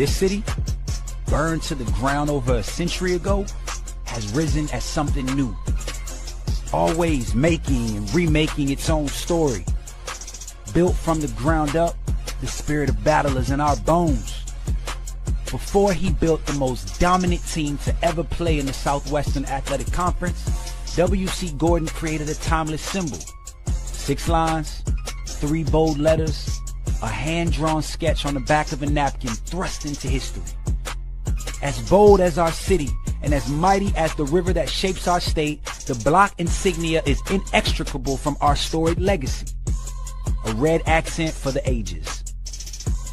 This city, burned to the ground over a century ago, has risen as something new, always making and remaking its own story. Built from the ground up, the spirit of battle is in our bones. Before he built the most dominant team to ever play in the Southwestern Athletic Conference, W.C. Gordon created a timeless symbol. 6 lines, 3 bold letters, a hand-drawn sketch on the back of a napkin thrust into history. As bold as our city and as mighty as the river that shapes our state, the block insignia is inextricable from our storied legacy. A red accent for the ages.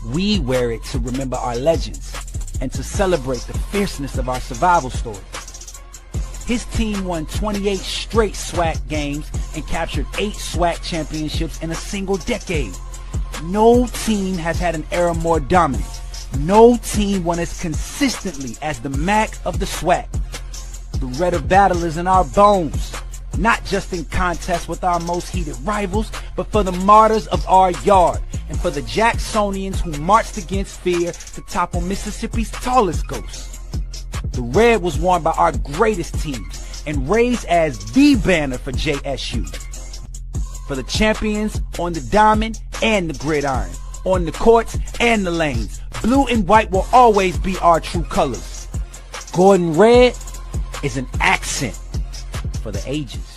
We wear it to remember our legends and to celebrate the fierceness of our survival story. His team won 28 straight SWAC games and captured 8 SWAC championships in a single decade. No team has had an era more dominant. No team won as consistently as the MAC of the SWAC. The red of battle is in our bones, not just in contest with our most heated rivals, but for the martyrs of our yard and for the Jacksonians who marched against fear to topple Mississippi's tallest ghosts. The red was worn by our greatest teams and raised as the banner for JSU. For the champions on the diamond and the gridiron, on the courts and the lanes, blue and white will always be our true colors. Gordon Red is an accent for the ages.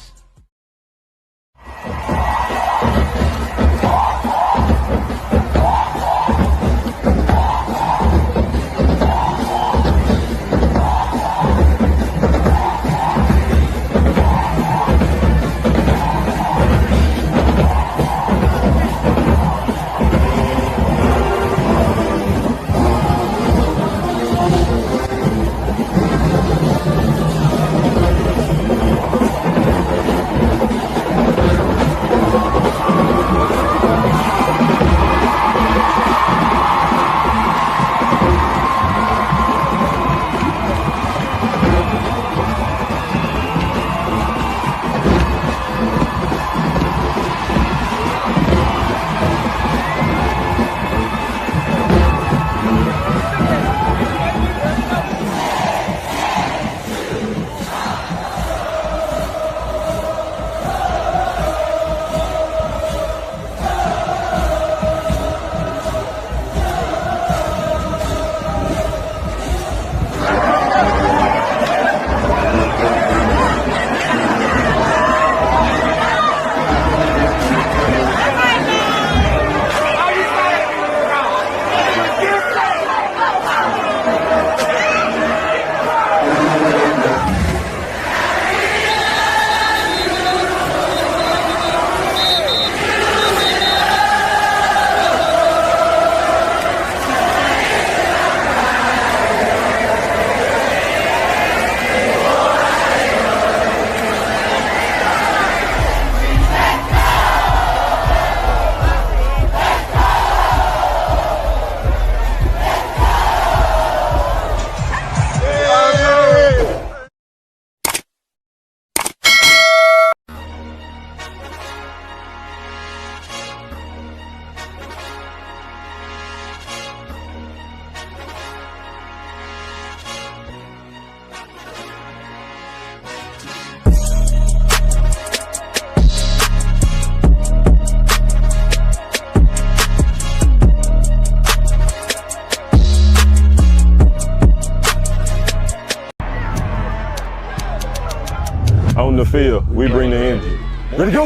On the field, we bring the energy. Ready to go!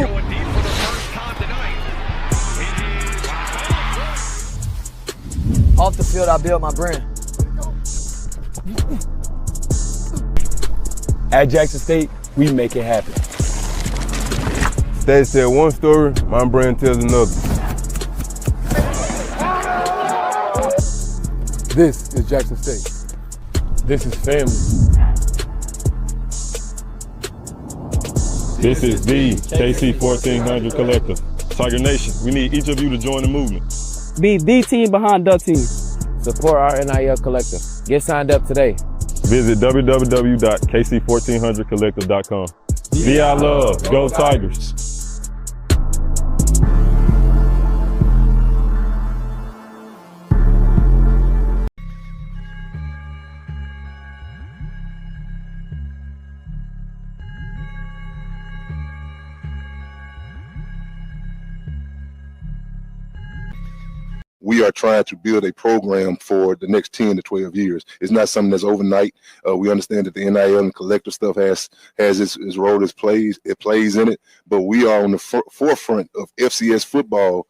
Off the field, I build my brand. At Jackson State, we make it happen. State said one story, my brand tells another. This is Jackson State. This is family. This is the KC-1400 Collective. Tiger Nation, we need each of you to join the movement. Be the team behind the team. Support our NIL collective. Get signed up today. Visit www.KC1400collective.com. Be our love. Go Tigers. we are trying to build a program for the next 10 to 12 years. It's not something that's overnight. We understand that the NIL and collective stuff has its role, it plays in it, but we are on the forefront of FCS football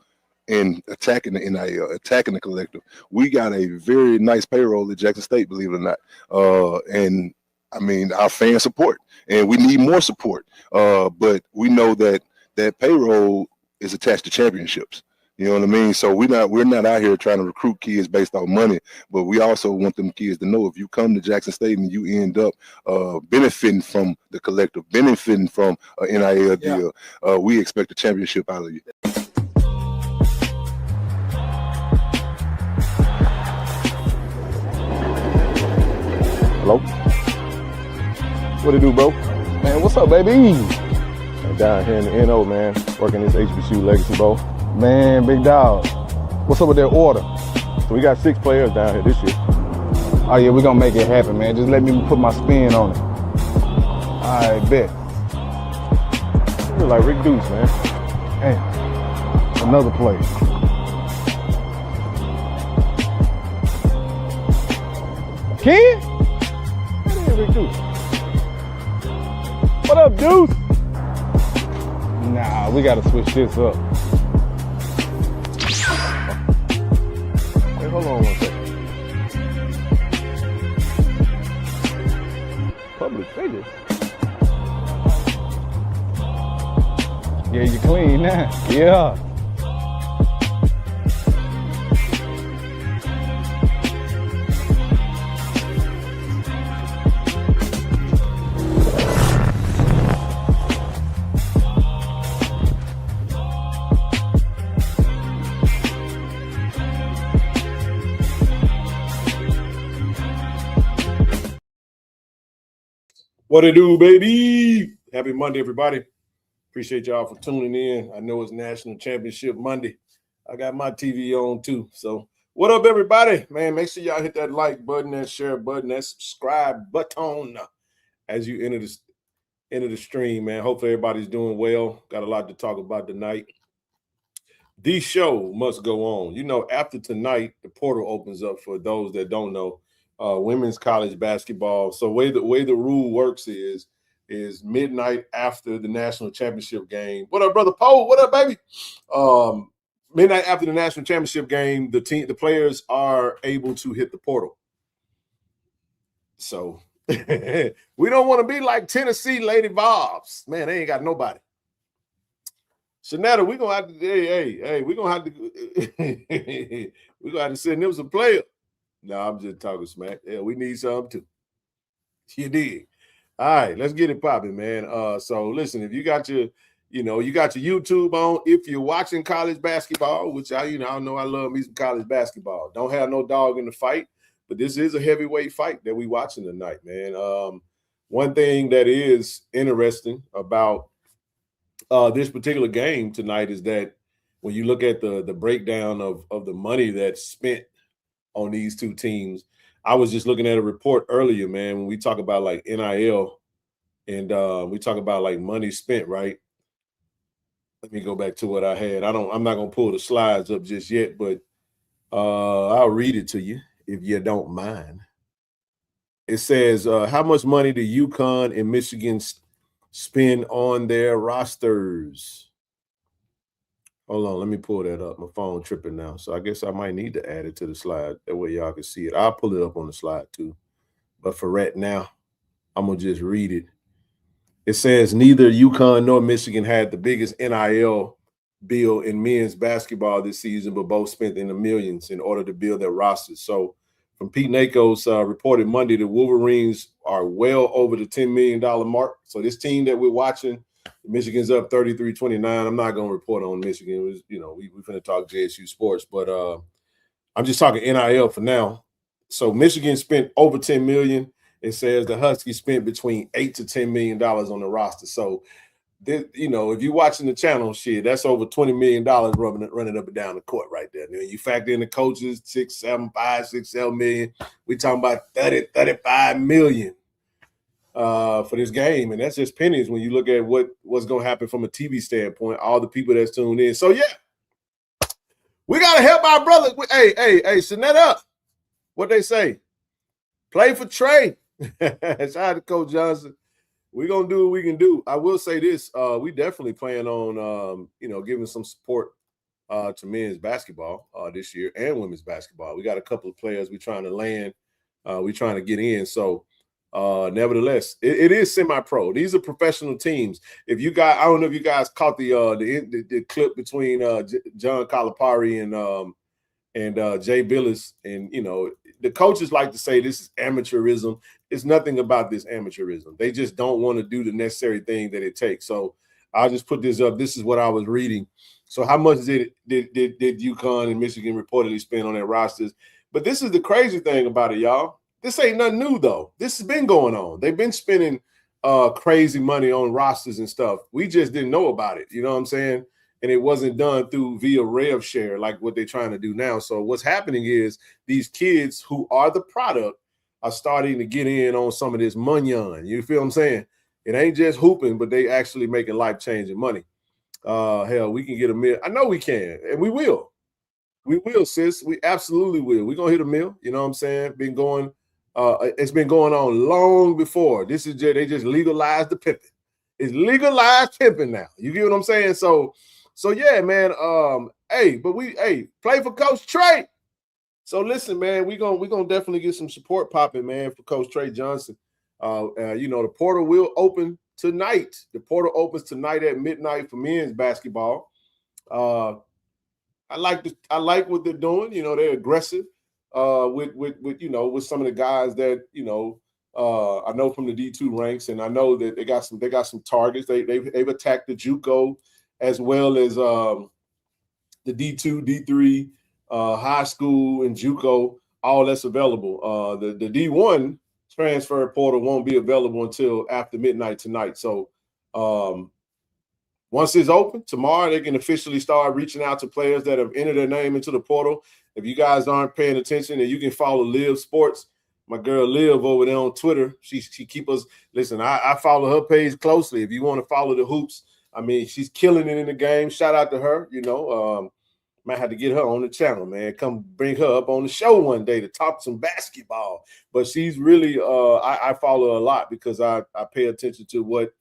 and attacking the NIL, attacking the collective. We got a very nice payroll at Jackson State, believe it or not. And I mean, our fan support, and we need more support. But we know that payroll is attached to championships. You know what I mean? So we're not out here trying to recruit kids based on money, but we also want them kids to know if you come to Jackson State and you end up benefiting from the collective, benefiting from an NIL deal, we expect a championship out of you. Hello? What it do, bro? Man, what's up, baby? I'm down here in the NO, man, working this HBCU Legacy Bowl. Man, big dog. What's up with their order? So we got 6 players down here this year. Oh, yeah, we're going to make it happen, man. Just let me put my spin on it. All right, bet. You look like Rick Deuce, man. Hey, another play. Ken? That ain't Rick Deuce. What up, Deuce? Nah, we got to switch this up. Hey, hold on one second. Public figure. Yeah, you clean now. Yeah. What it do, baby? Happy Monday, everybody. Appreciate y'all for tuning in. I know it's National Championship Monday. I got my TV on too. So what up, everybody? Man, make sure y'all hit that like button, that share button, that subscribe button as you enter the stream, man. Hopefully everybody's doing well. Got a lot to talk about tonight. The show must go on. You know, after tonight, the portal opens up for those that don't know. Women's college basketball. So the way the rule works is midnight after the national championship game. What up, brother Poe? What up, baby? Midnight after the national championship game, the players are able to hit the portal. So we don't want to be like Tennessee Lady Bobs. Man, they ain't got nobody. Shanetta, we're gonna have to we're gonna have to we're gonna have to send them some players. No, I'm just talking smack. Yeah, we need some too. You dig? All right, let's get it popping, man. So listen, if you got your YouTube on, if you're watching college basketball, which I know I love me some college basketball. Don't have no dog in the fight, but this is a heavyweight fight that we watching tonight, man. One thing that is interesting about this particular game tonight is that when you look at the breakdown of the money that's spent on these two teams. I was just looking at a report earlier, man, when we talk about like NIL and we talk about like money spent, right? Let me go back to what I had. I'm not gonna pull the slides up just yet, but I'll read it to you if you don't mind. It says, how much money do UConn and Michigan spend on their rosters? Hold on, let me pull that up. My phone tripping now. So I guess I might need to add it to the slide. That way y'all can see it. I'll pull it up on the slide too. But for right now, I'm going to just read it. It says neither UConn nor Michigan had the biggest NIL bill in men's basketball this season, but both spent in the millions in order to build their rosters. So from Pete Nakos reported Monday, the Wolverines are well over the $10 million mark. So this team that we're watching, Michigan's up 33-29. I'm not going to report on Michigan. It was, we're going to talk JSU sports, but I'm just talking NIL for now. So Michigan spent over $10 million. It says the Huskies spent between $8 to $10 million on the roster. So, if you're watching the channel, shit, that's over $20 million running up and down the court right there. Then you factor in the coaches, 6, 7 million. We're talking about 35 million. For this game, and that's just pennies when you look at what's going to happen from a TV standpoint, all the people that's tuned in. So, yeah, We got to help our brother. Hey, send that up. What they say? Play for Trey. Shout out to Coach Johnson. We're going to do what we can do. I will say this. We definitely plan on, giving some support to men's basketball this year and women's basketball. We got a couple of players we're trying to land. We're trying to get in. So, nevertheless, it is semi-pro. These are professional teams. If you guys, I don't know if you guys caught the clip between John Calipari and Jay Billis, and the coaches like to say this is amateurism. It's nothing about this amateurism. They just don't want to do the necessary thing that it takes. So I'll just put this up. This is what I was reading. So how much did UConn and Michigan reportedly spend on their rosters? But this is the crazy thing about it, y'all. This ain't nothing new, though. This has been going on. They've been spending crazy money on rosters and stuff. We just didn't know about it. You know what I'm saying? And it wasn't done via rev share like what they're trying to do now. So what's happening is these kids who are the product are starting to get in on some of this money. You feel what I'm saying? It ain't just hooping, but they actually making life-changing money. Hell, we can get a mill. I know we can, and we will. We will, sis. We absolutely will. We're going to hit a mill. You know what I'm saying? It's been going on long before. This is they just legalized the pimping. It's legalized pimping now. You get what I'm saying? So yeah, man. Play for Coach Trey. So listen, man, we're gonna definitely get some support popping, man, for Coach Trey Johnson. The portal will open tonight. The portal opens tonight at midnight for men's basketball. I like what they're doing. They're aggressive with some of the guys that I know from the D2 ranks, and I know that they got some targets. They've attacked the JUCO as well as the D2, D3, high school, and JUCO. All that's available. The D1 transfer portal won't be available until after midnight tonight. So once it's open tomorrow, they can officially start reaching out to players that have entered their name into the portal. If you guys aren't paying attention, and you can follow Liv Sports, my girl Liv over there on Twitter. She keep us. Listen, I follow her page closely. If you want to follow the hoops, I mean, she's killing it in the game. Shout out to her. Might have to get her on the channel, man. Come bring her up on the show one day to talk some basketball. But she's really, I follow her a lot because I pay attention to what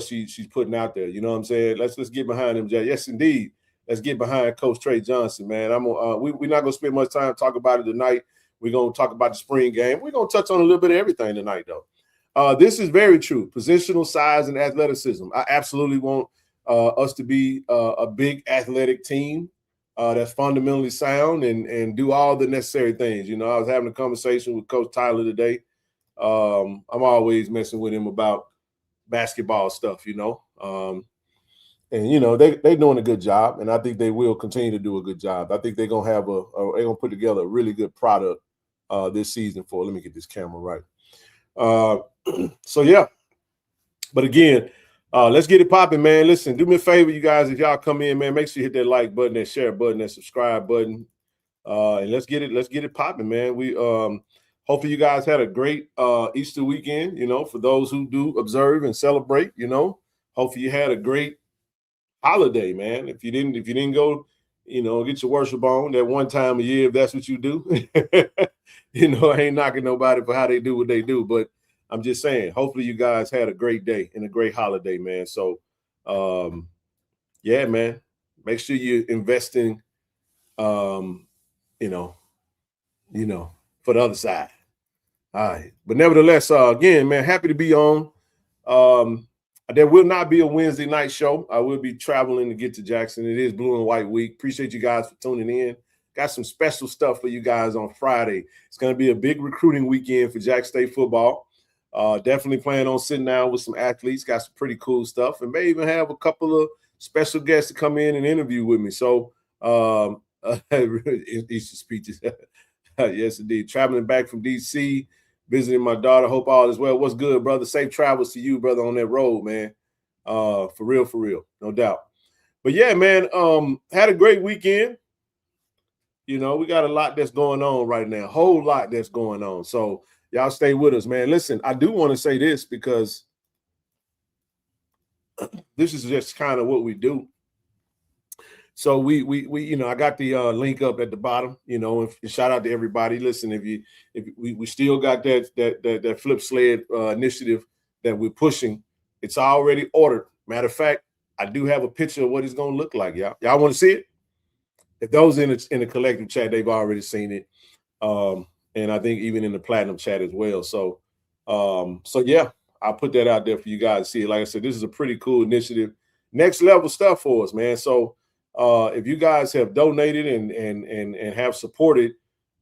she's putting out there. You know what I'm saying? Let's get behind him, Jay. Yes, indeed. Let's get behind Coach Trey Johnson, man. We're not gonna spend much time talking about it tonight. We're gonna talk about the spring game. We're gonna touch on a little bit of everything tonight, though. This is very true. Positional size and athleticism. I absolutely want us to be a big athletic team that's fundamentally sound and do all the necessary things. I was having a conversation with Coach Tyler today. I'm always messing with him about basketball stuff, and they're doing a good job, and I think they will continue to do a good job. I think they're gonna have they're gonna put together a really good product this season for. Let me get this camera right. So yeah, but again, let's get it popping, man. Listen, do me a favor, you guys. If y'all come in, man, make sure you hit that like button, that share button, that subscribe button, and let's get it popping, man. We hopefully you guys had a great Easter weekend. For those who do observe and celebrate, hopefully you had a great holiday, man. If you didn't go, get your worship on that one time a year, if that's what you do. I ain't knocking nobody for how they do what they do, but I'm just saying, hopefully you guys had a great day and a great holiday, man. So, yeah, man, make sure you're investing, for the other side. All right. But nevertheless, again, man, happy to be on. There will not be a Wednesday night show. I will be traveling to get to Jackson. It is Blue and White Week. Appreciate you guys for tuning in. Got some special stuff for you guys on Friday. It's going to be a big recruiting weekend for Jack State football. Definitely plan on sitting down with some athletes. Got some pretty cool stuff, and may even have a couple of special guests to come in and interview with me. So, Easter speeches. Yes, indeed. Traveling back from D.C., visiting my daughter. Hope all is well. What's good, brother? Safe travels to you, brother, on that road, man. For real, no doubt. But yeah, man, had a great weekend. We got a lot that's going on right now, a whole lot that's going on. So y'all stay with us, man. Listen, I do want to say this because this is just kind of what we do. So we you know, I got the link up at the bottom, you know, and shout out to everybody. Listen, if we still got that flip sled initiative that we're pushing, it's already ordered. Matter of fact, I do have a picture of what it's gonna look like, y'all. Y'all want to see it? If those in the collective chat, they've already seen it. And I think even in the platinum chat as well. So yeah, I'll put that out there for you guys to see it. Like I said, this is a pretty cool initiative. Next level stuff for us, man. So if you guys have donated and have supported,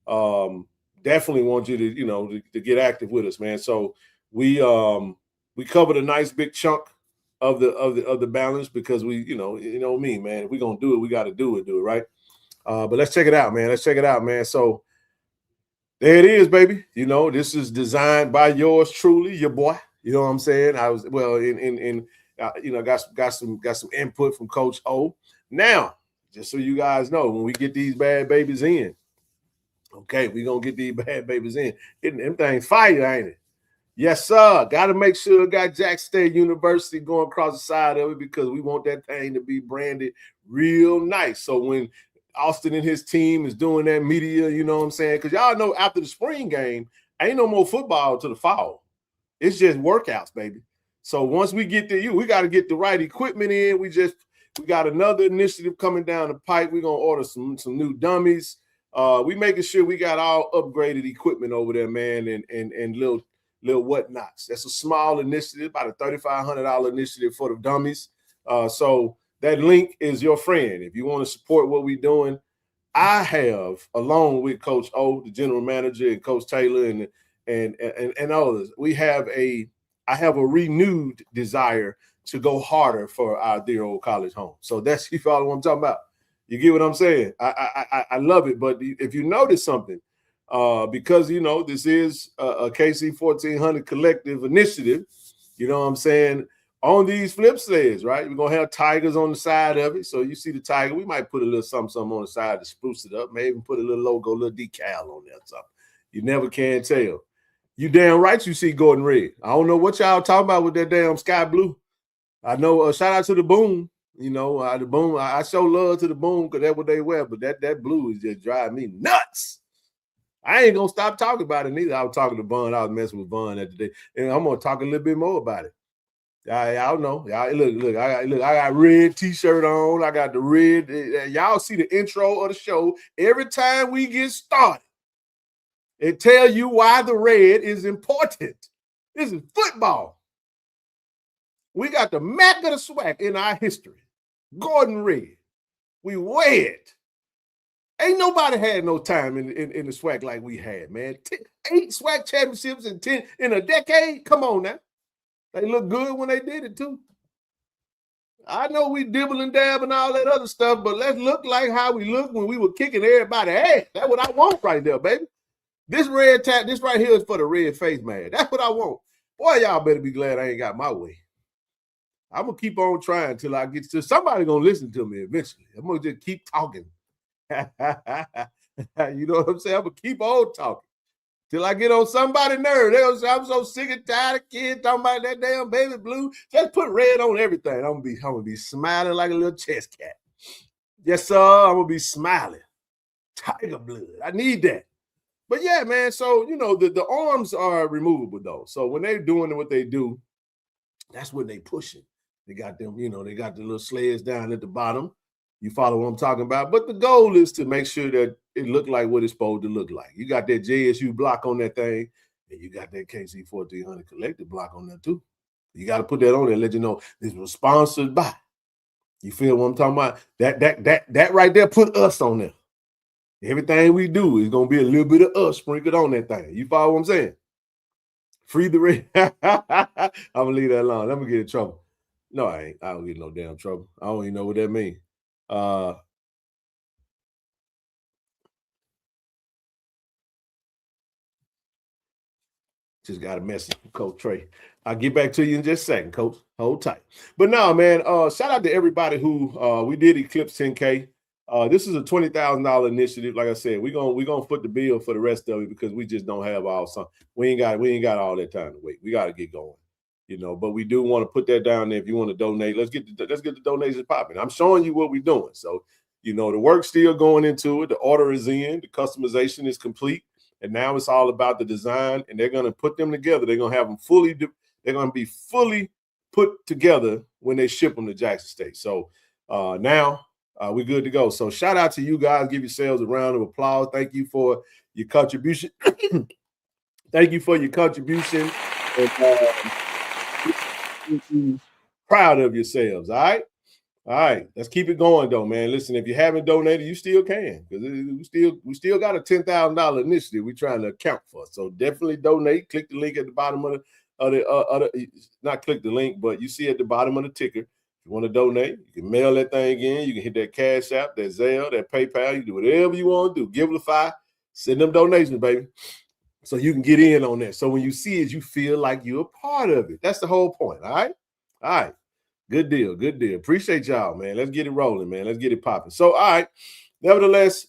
definitely want you to, you know, to get active with us, man. So we covered a nice big chunk of the balance because we, you know me, man. If we're gonna do it, we got to do it, right? But let's check it out, man. Let's check it out, man. So there it is, baby. You know, this is designed by yours truly, your boy. You know what I'm saying? I was you know, got some input from Coach O. Now, just so you guys know, when we get these bad babies in, okay, we're gonna get these bad babies in. Them things fire, ain't it? Yes, sir. Got to make sure it got Jackson State University going across the side of it because we want that thing to be branded real nice. So when Austin and his team is doing that media, you know what I'm saying? Because y'all know after the spring game, ain't no more football to the fall. It's just workouts, baby. So once we get to you, we got to get the right equipment in. We got another initiative coming down the pipe. We're going to order some new dummies. We making sure we got all upgraded equipment over there, man, and little whatnots. That's a small initiative, about a $3,500 initiative for the dummies. So that link is your friend. If you want to support what we're doing, I have, along with Coach O, the general manager, and Coach Taylor and others, I have a renewed desire to go harder for our dear old college home. So that's, you follow what I'm talking about. You get what I'm saying? I love it. But if you notice something, because, you know, this is a KC-1400 collective initiative, you know what I'm saying, on these flip sleds, right? We're going to have tigers on the side of it. So you see the tiger. We might put a little something on the side to spruce it up, maybe even put a little logo, a little decal on there or something. You never can tell. You damn right you see Gordon Red. I don't know what y'all talking about with that damn sky blue. I know, shout out to the Boom. You know, the Boom, I show love to the Boom because that's what they wear, but that blue is just driving me nuts. I ain't going to stop talking about it neither. I was talking to Bun. I was messing with Bun that day. And I'm going to talk a little bit more about it. Y'all know. Look, I got red T-shirt on. I got the red. Y'all see the intro of the show. Every time we get started, it tell you why the red is important. This is football. We got the Mac of the SWAC in our history. Gordon Red. We wear it. Ain't nobody had no time in the SWAC like we had, man. 8 SWAC championships in 10 in a decade. Come on now. They look good when they did it too. I know we dibble and dab and all that other stuff, but let's look like how we looked when we were kicking everybody ass. That's what I want right there, baby. This red tag, this right here is for the red face man. That's what I want. Boy, y'all better be glad I ain't got my way. I'm going to keep on trying until I get to somebody going to listen to me eventually. I'm going to just keep talking. You know what I'm saying? I'm going to keep on talking till I get on somebody's nerve. They'll say, I'm so sick and tired of kids talking about that damn baby blue. Just put red on everything. I'm gonna be smiling like a little chest cat. Yes, sir. I'm going to be smiling. Tiger blood. I need that. But yeah, man. So, you know, the arms are removable though. So when they're doing what they do, that's what they pushing. They got them, you know, they got the little sleds down at the bottom. You follow what I'm talking about? But the goal is to make sure that it look like what it's supposed to look like. You got that JSU block on that thing, and you got that KC-1400 collective block on there too. You got to put that on there and let you know this was sponsored by. You feel what I'm talking about? That right there put us on there. Everything we do is going to be a little bit of us sprinkled on that thing. You follow what I'm saying? Free the red. I'm going to leave that alone. Let me get in trouble. No, I ain't. I don't get no damn trouble. I don't even know what that means. Just got a message from Coach Trey. I'll get back to you in just a second, Coach. Hold tight. But no, man, shout out to everybody who we did eclipse 10K. This is a $20,000 initiative. Like I said, we're gonna foot the bill for the rest of it because we just don't have all some. We ain't got all that time to wait. We got to get going, you know. But we do want to put that down there. If you want to donate, let's get the donations popping. I'm showing you what we're doing. So You know, the work's still going into it. The order is in. The customization is complete. And now it's all about the design. And they're going to put them together. They're going to have them they're going to be fully put together when they ship them to Jackson State. So now we're good to go. So shout out to you guys. Give yourselves a round of applause. Thank you for your contribution. Thank you for your contribution. And proud of yourselves. All right. All right. Let's keep it going though, man. Listen, if you haven't donated, you still can, because we still got a $10,000 initiative we're trying to account for. So definitely donate. Click the link at the bottom of not click the link, but you see at the bottom of the ticker. If you want to donate, you can mail that thing in. You can hit that Cash App, that Zelle, that PayPal. You can do whatever you want to do. Give it a $5. Send them donations, baby. So you can get in on that. So when you see it, you feel like you're a part of it. That's the whole point. All right. All right. Good deal. Good deal. Appreciate y'all, man. Let's get it rolling, man. Let's get it popping. So, all right. Nevertheless,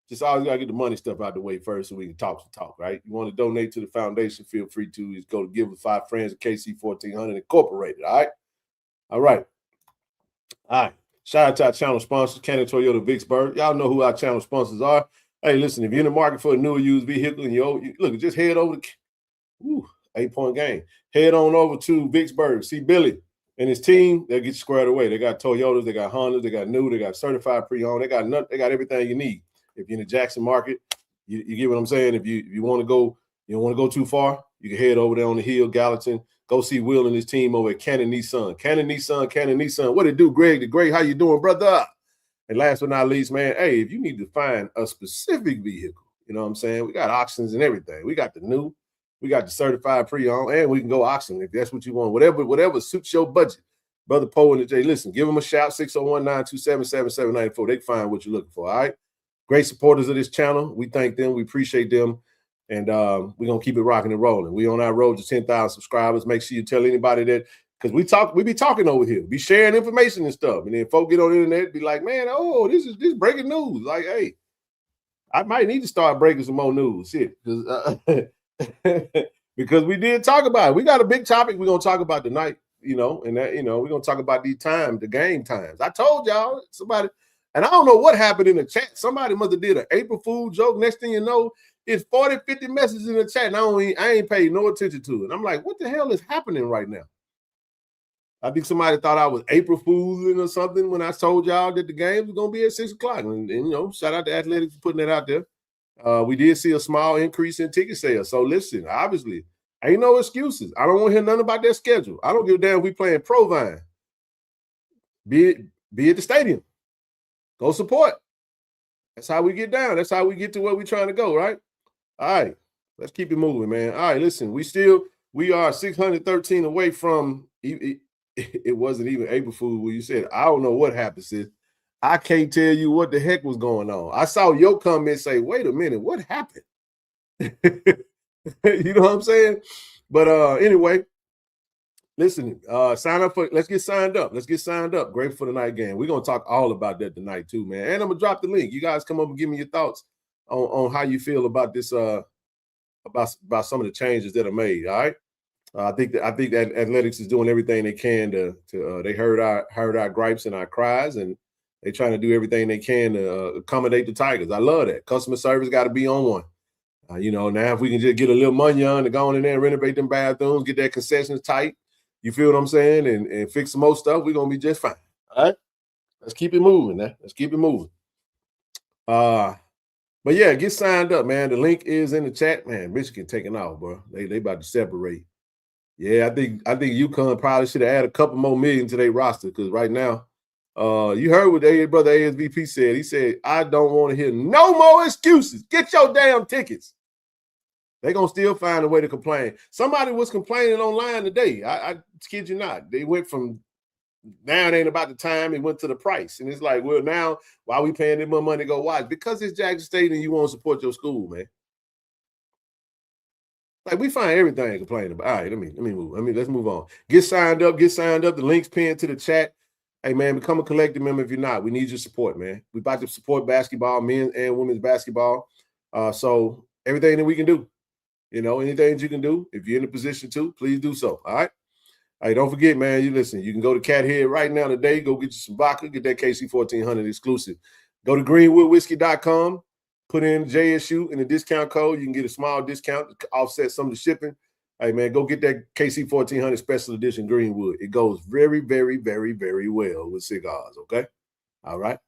just always gotta get the money stuff out the way first so we can talk some talk, right? You want to donate to the foundation, feel free to. Just go to Give with 5 Friends at KC-1400 Incorporated. All right. All right. All right. Shout out to our channel sponsors, Cannon Toyota Vicksburg. Y'all know who our channel sponsors are. Hey, listen, if you're in the market for a new or used vehicle and look, just head over to 8-point game. Head on over to Vicksburg. See Billy and his team. They'll get you squared away. They got Toyotas, they got Hondas, they got new, they got certified pre-owned. They got everything you need. If you're in the Jackson market, you get what I'm saying. If you want to go, you don't want to go too far, you can head over there on the hill, Gallatin. Go see Will and his team over at Cannon Nissan. Cannon Nissan. What it do, Greg? The Great, how you doing, brother? And last but not least, man, hey, if you need to find a specific vehicle, you know what I'm saying? We got auctions and everything. We got the new, we got the certified pre-owned, and we can go auction if that's what you want. Whatever suits your budget. Brother Poe and the J, listen, give them a shout, 601-927-7794. They can find what you're looking for, all right? Great supporters of this channel. We thank them. We appreciate them. And we're going to keep it rocking and rolling. We on our road to 10,000 subscribers. Make sure you tell anybody that, because we be talking over here, be sharing information and stuff, and then folk get on the internet, be like, man, oh, this is breaking news. Like, hey, I might need to start breaking some more news, shit, because we did talk about it. We got a big topic we're gonna talk about tonight, and that, we're gonna talk about the game times. I told y'all somebody, and I don't know what happened in the chat. Somebody must have did an April Fool joke. Next thing you know, it's 40, 50 messages in the chat, and I ain't paid no attention to it. I'm like, what the hell is happening right now? I think somebody thought I was April Fooling or something when I told y'all that the game was going to be at 6 o'clock. And shout out to Athletics for putting that out there. We did see a small increase in ticket sales. So, listen, obviously, ain't no excuses. I don't want to hear nothing about their schedule. I don't give a damn if we playing Provine. Be at the stadium. Go support. That's how we get down. That's how we get to where we're trying to go, right? All right. Let's keep it moving, man. All right, listen, we are 613 away from it wasn't even April Fool when you said, I don't know what happened, sis. I can't tell you what the heck was going on. I saw your comment say, wait a minute, what happened? You know what I'm saying? But anyway, listen, sign up for, let's get signed up. Let's get signed up. Grateful for the night game. We're going to talk all about that tonight too, man. And I'm going to drop the link. You guys come up and give me your thoughts on how you feel about this, about some of the changes that are made, all right? I think that Athletics is doing everything they can to they heard our gripes and our cries, and they're trying to do everything they can to accommodate the Tigers. I love that. Customer service got to be on one. Now if we can just get a little money on to go in there and renovate them bathrooms, get that concessions tight, you feel what I'm saying, and fix some more stuff, we're gonna be just fine. All right, let's keep it moving. Let's keep it moving. But yeah, get signed up, man. The link is in the chat, man. Michigan taking off, bro. They about to separate. Yeah, I think UConn probably should have added a couple more million to their roster, because right now, you heard what their brother ASVP said. He said, I don't want to hear no more excuses. Get your damn tickets. They're going to still find a way to complain. Somebody was complaining online today. I kid you not. They went from now it ain't about the time, it went to the price. And it's like, well, now, why are we paying them more money to go watch? Because it's Jackson State and you want to support your school, man. Like, we find everything to complain about. All right, let me move. Let's move on. Get signed up. The link's pinned to the chat. Hey, man, become a collective member if you're not. We need your support, man. We about to support basketball, men's and women's basketball. So everything that we can do, anything that you can do, if you're in a position to, please do so. All right. Hey, don't forget, man, you listen, you can go to Cat Head right now today. Go get you some vodka, get that KC-1400 exclusive. Go to greenwoodwhiskey.com, put in JSU in the discount code. You can get a small discount to offset some of the shipping. Hey, man, go get that KC-1400 special edition Greenwood. It goes very, very, very, very well with cigars, okay? All right?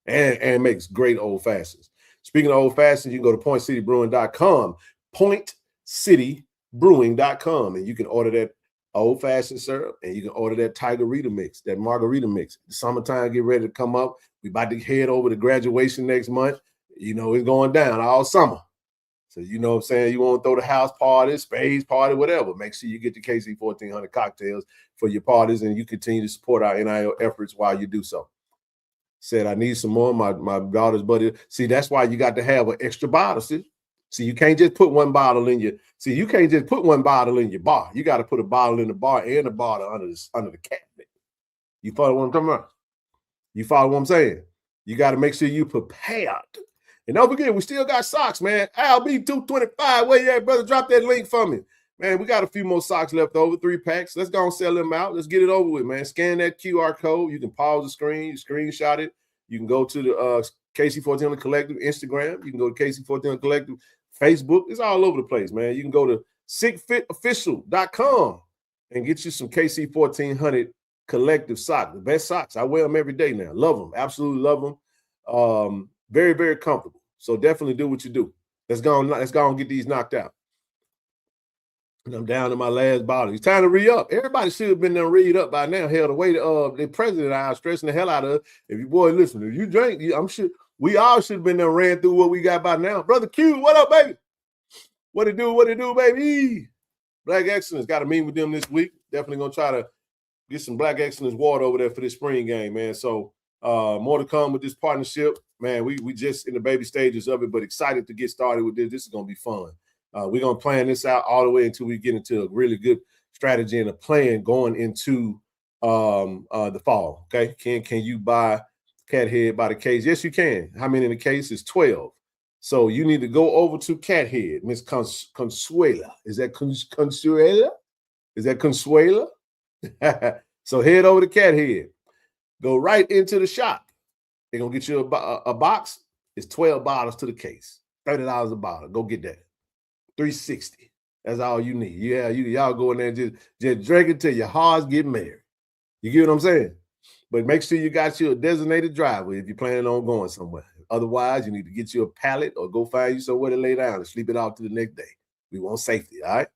And makes great old fashions. Speaking of old fashions, you can go to pointcitybrewing.com, pointcitybrewing.com, and you can order that old-fashioned syrup, and you can order that Tigerita mix, that margarita mix. The summertime get ready to come up. We about to head over to graduation next month. You know, it's going down all summer. So you know what I'm saying? You want to throw the house party, spades party, whatever. Make sure you get the KC-1400 cocktails for your parties, and you continue to support our NIL efforts while you do so. Said, I need some more. My daughter's buddy. See, that's why you got to have an extra bottle, see? See, you can't just put one bottle in your, see, you can't just put one bottle in your bar. You got to put a bottle in the bar and a bottle under the cabinet. You follow what I'm talking about? You follow what I'm saying? You got to make sure you prepared. And don't forget, we still got socks, man. LB 225. Where you at, brother? Drop that link for me. Man, we got a few more socks left over, 3 packs. Let's go and sell them out. Let's get it over with, man. Scan that QR code. You can pause the screen, screenshot it. You can go to the KC-1400 Collective Instagram. You can go to KC-1400 Collective Facebook. It's all over the place, man. You can go to sickfitofficial.com and get you some KC-1400 Collective socks. The best socks. I wear them every day now. Love them. Absolutely love them. Very, very comfortable. So definitely do what you do. Let's go and get these knocked out. And I'm down to my last bottle. It's time to re-up. Everybody should have been done read up by now. Hell, the way the president I was stressing the hell out of. If you boy listen, if you drink, I'm sure we all should have been done ran through what we got by now. Brother Q, what up, baby? What it do, baby? Black Excellence. Got to meet with them this week. Definitely gonna try to get some Black Excellence water over there for this spring game, man. So more to come with this partnership. Man, we just in the baby stages of it, but excited to get started with this. This is gonna be fun. We're going to plan this out all the way until we get into a really good strategy and a plan going into the fall, okay? Can you buy Cat Head by the case? Yes, you can. How many in the case? Is 12. So you need to go over to Cat Head, Miss Consuela. Is that Consuela? Is that Consuela? So head over to Cat Head. Go right into the shop. They're going to get you a box. It's 12 bottles to the case. $30 a bottle. Go get that. $360. That's all you need. Yeah, y'all go in there and just drink it till your hearts get married. You get what I'm saying? But make sure you got you a designated driver if you're planning on going somewhere. Otherwise, you need to get you a pallet or go find you somewhere to lay down and sleep it off to the next day. We want safety, all right?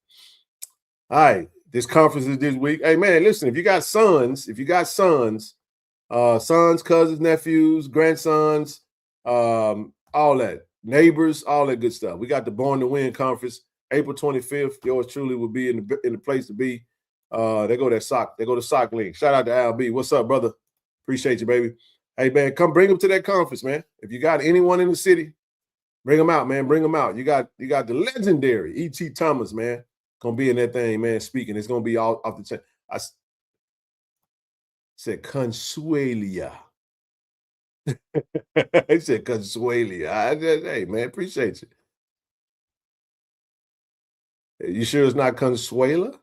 All right, this conference is this week. Hey, man, listen, if you got sons, sons, cousins, nephews, grandsons, all that, neighbors, all that good stuff. We got the Born to Win conference, April 25th. Yours truly will be in the place to be. They go to Sock Link. Shout out to Al B. What's up, brother? Appreciate you, baby. Hey, man, come bring them to that conference, man. If you got anyone in the city, bring them out, man. Bring them out. You got the legendary E.T. Thomas, man. Gonna be in that thing, man, speaking. It's gonna be all off the chain. I said Consuelia. He said Consuelia. Hey, man, appreciate you. You sure it's not Consuela?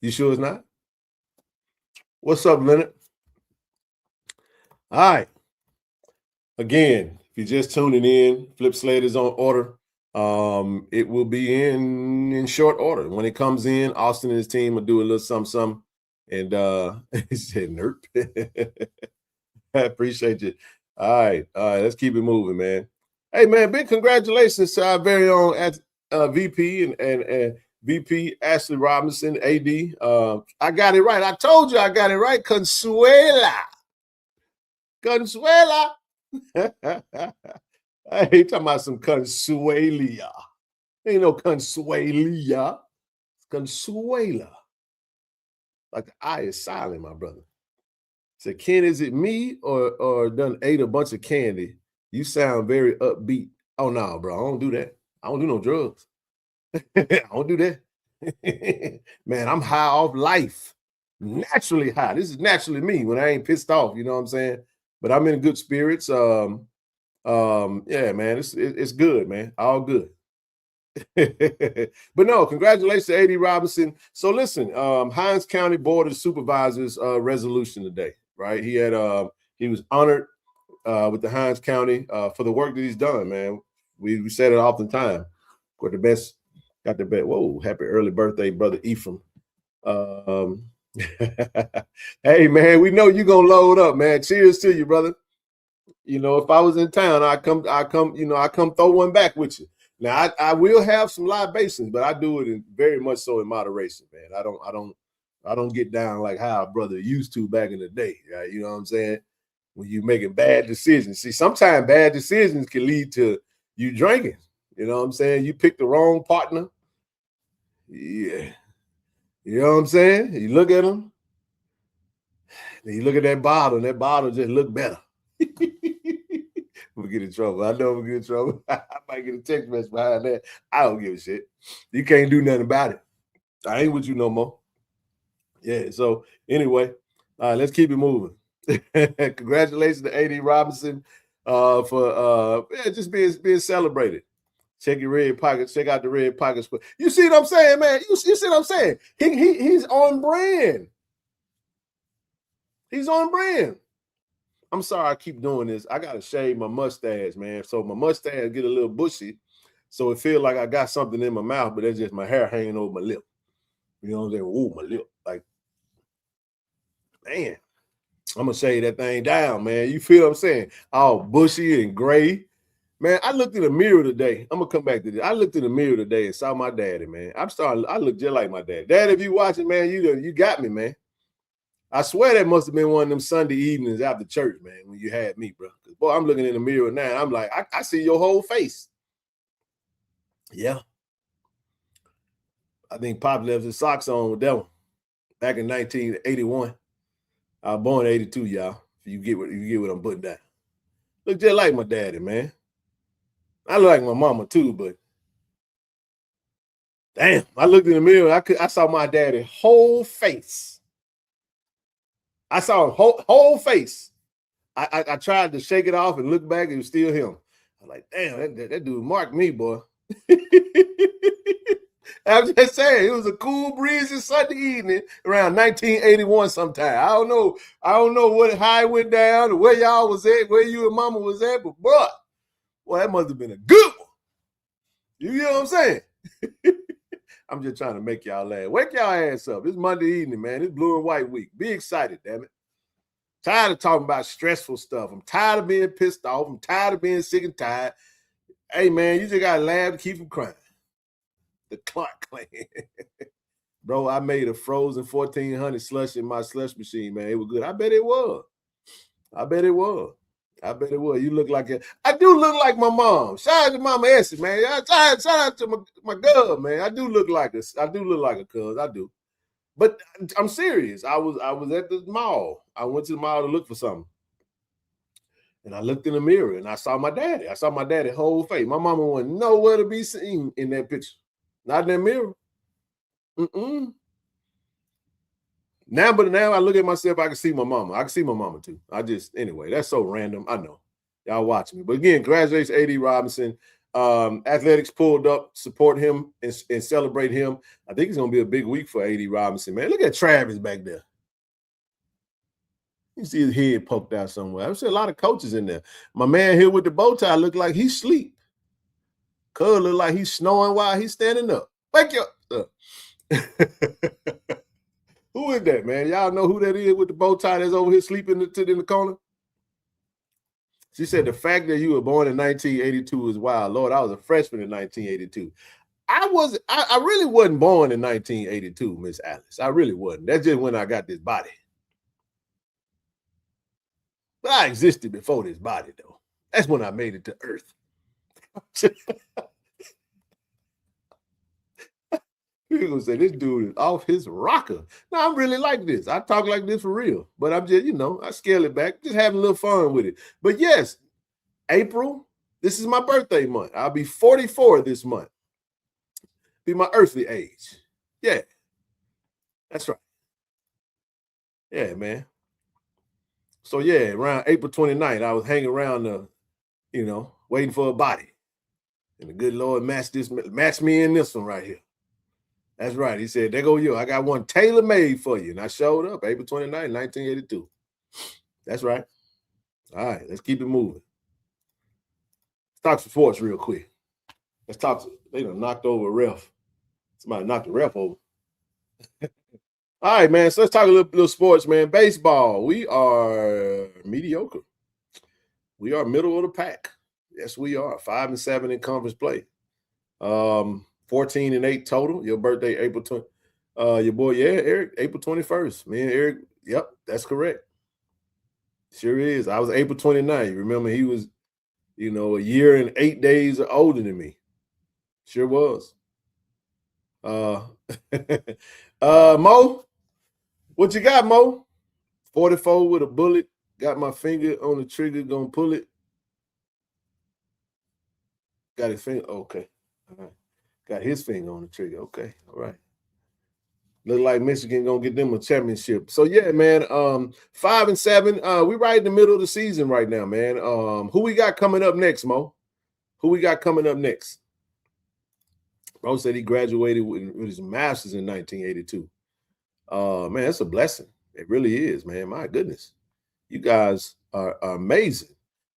You sure it's not? What's up, Leonard? All right. Again, if you're just tuning in, Flip Slate is on order. It will be in short order. When it comes in, Austin and his team will do a little something. And he said, "Nerp." I appreciate you. All right, let's keep it moving, man. Hey, man, big congratulations to our very own VP and VP Ashley Robinson, AD. I got it right. I told you I got it right. Consuela. I ain't talking about some Consuelia. Ain't no Consuelia. Consuela. Like the I is silent, my brother. Said, Ken, is it me or done ate a bunch of candy? You sound very upbeat. Oh, no, bro. I don't do that. I don't do no drugs. I don't do that. Man, I'm high off life. Naturally high. This is naturally me when I ain't pissed off. You know what I'm saying? But I'm in good spirits. Yeah, man, it's good, man. All good. But no, congratulations to A.D. Robinson. So listen, Hinds County Board of Supervisors resolution today, right? He was honored with the Hinds County for the work that he's done, man. We said it oftentimes. Got the best. Whoa, happy early birthday, brother Ephraim. Hey man, we know you're gonna load up, man. Cheers to you, brother. You know, if I was in town, I come throw one back with you. Now I will have some libations, but I do it very much so in moderation, man. I don't get down like how a brother used to back in the day. Right? You know what I'm saying? When you're making bad decisions. See, sometimes bad decisions can lead to you drinking. You know what I'm saying? You pick the wrong partner. Yeah. You know what I'm saying? You look at them, and you look at that bottle, and that bottle just look better. We'll get in trouble. I know we'll get in trouble. I might get a text message behind that. I don't give a shit. You can't do nothing about it. I ain't with you no more. Yeah, so anyway, let's keep it moving. Congratulations to A.D. Robinson for just being celebrated. Check your red pockets. Check out the red pockets. You see what I'm saying, man? You see what I'm saying? He's on brand. He's on brand. I'm sorry I keep doing this. I gotta shave my mustache, man. So my mustache get a little bushy, so it feels like I got something in my mouth, but that's just my hair hanging over my lip. You know what I'm saying? Ooh, my lip. Like, man, I'm gonna shave that thing down, man. You feel what I'm saying? All bushy and gray. Man, I looked in the mirror today. I'm gonna come back to this. I looked in the mirror today and saw my daddy, man. I look just like my dad. Dad, if you watching, man, you got me, man. I swear that must have been one of them Sunday evenings after church, man, when you had me, bro. Because, boy, I'm looking in the mirror now. I'm like, I see your whole face. Yeah. I think Pop left his socks on with that one back in 1981. I was born in 82, y'all. You get what I'm putting down. Look just like my daddy, man. I look like my mama too, but damn, I looked in the mirror. I saw my daddy whole face. I saw him whole face. I tried to shake it off and look back. It was still him. I'm like, damn, that dude marked me, boy. I'm just saying, it was a cool, breezy Sunday evening around 1981 sometime. I don't know how it went down or where y'all was at, where you and mama was at, but boy, that must have been a good one. You know what I'm saying? I'm just trying to make y'all laugh. Wake y'all ass up. It's Monday evening, man. It's blue and white week. Be excited, damn it. Tired of talking about stressful stuff. I'm tired of being pissed off. I'm tired of being sick and tired. Hey, man, you just got to laugh to keep from crying. The Clark clan. Bro, I made a frozen 1400 slush in my slush machine, man. It was good. I bet it was. You look like it. I do look like my mom. Shout out to Mama Essie, man. Shout out to my girl, man. I do look like a cuz. I do. But I'm serious. I was at the mall. I went to the mall to look for something. And I looked in the mirror and I saw my daddy. I saw my daddy whole face. My mama wasn't nowhere to be seen in that picture. Not in that mirror. Now I look at myself, I can see my mama. I can see my mama too. Anyway, that's so random. I know. Y'all watch me. But again, congratulations, A.D. Robinson. Athletics pulled up, support him and celebrate him. I think it's going to be a big week for A.D. Robinson, man. Look at Travis back there. You see his head poked out somewhere. I've seen a lot of coaches in there. My man here with the bow tie look like he's asleep. Cuz look like he's snoring while he's standing up. Wake you up. Who is that, man? Y'all know who that is with the bow tie that's over here sleeping in the corner? She said the fact that you were born in 1982 is wild. Lord, I was a freshman in 1982. I really wasn't born in 1982, Miss Alice. I really wasn't. That's just when I got this body. But I existed before this body, though. That's when I made it to Earth. You're going to say, this dude is off his rocker. No, I'm really like this. I talk like this for real. But I'm just, I scale it back, just having a little fun with it. But yes, April, this is my birthday month. I'll be 44 this month. Be my earthly age. Yeah. That's right. Yeah, man. So, yeah, around April 29th, I was hanging around, waiting for a body. And the good Lord matched me in this one right here. That's right. He said, there go you. I got one tailor-made for you. And I showed up April 29, 1982. That's right. All right, let's keep it moving. Let's talk some sports real quick. Let's talk. They done knocked over a ref. Somebody knocked the ref over. All right, man. So let's talk a little sports, man. Baseball. We are mediocre. We are middle of the pack. Yes, we are. 5-7 in conference play. 14-8 total. Your birthday, April 20. Your boy, Eric, April 21st. Me and Eric, yep, that's correct. Sure is. I was April 29. Remember, he was, a year and 8 days older than me. Sure was. Mo, what you got, Mo? 44 with a bullet. Got my finger on the trigger, gonna pull it. Got his finger. Okay. All right. Got his finger on the trigger. Okay. All right. Look like Michigan gonna get them a championship. So yeah, man. 5-7. We right in the middle of the season right now, man. Who we got coming up next, Mo? Who we got coming up next? Mo said he graduated with his master's in 1982. Man, that's a blessing. It really is, man. My goodness. You guys are amazing.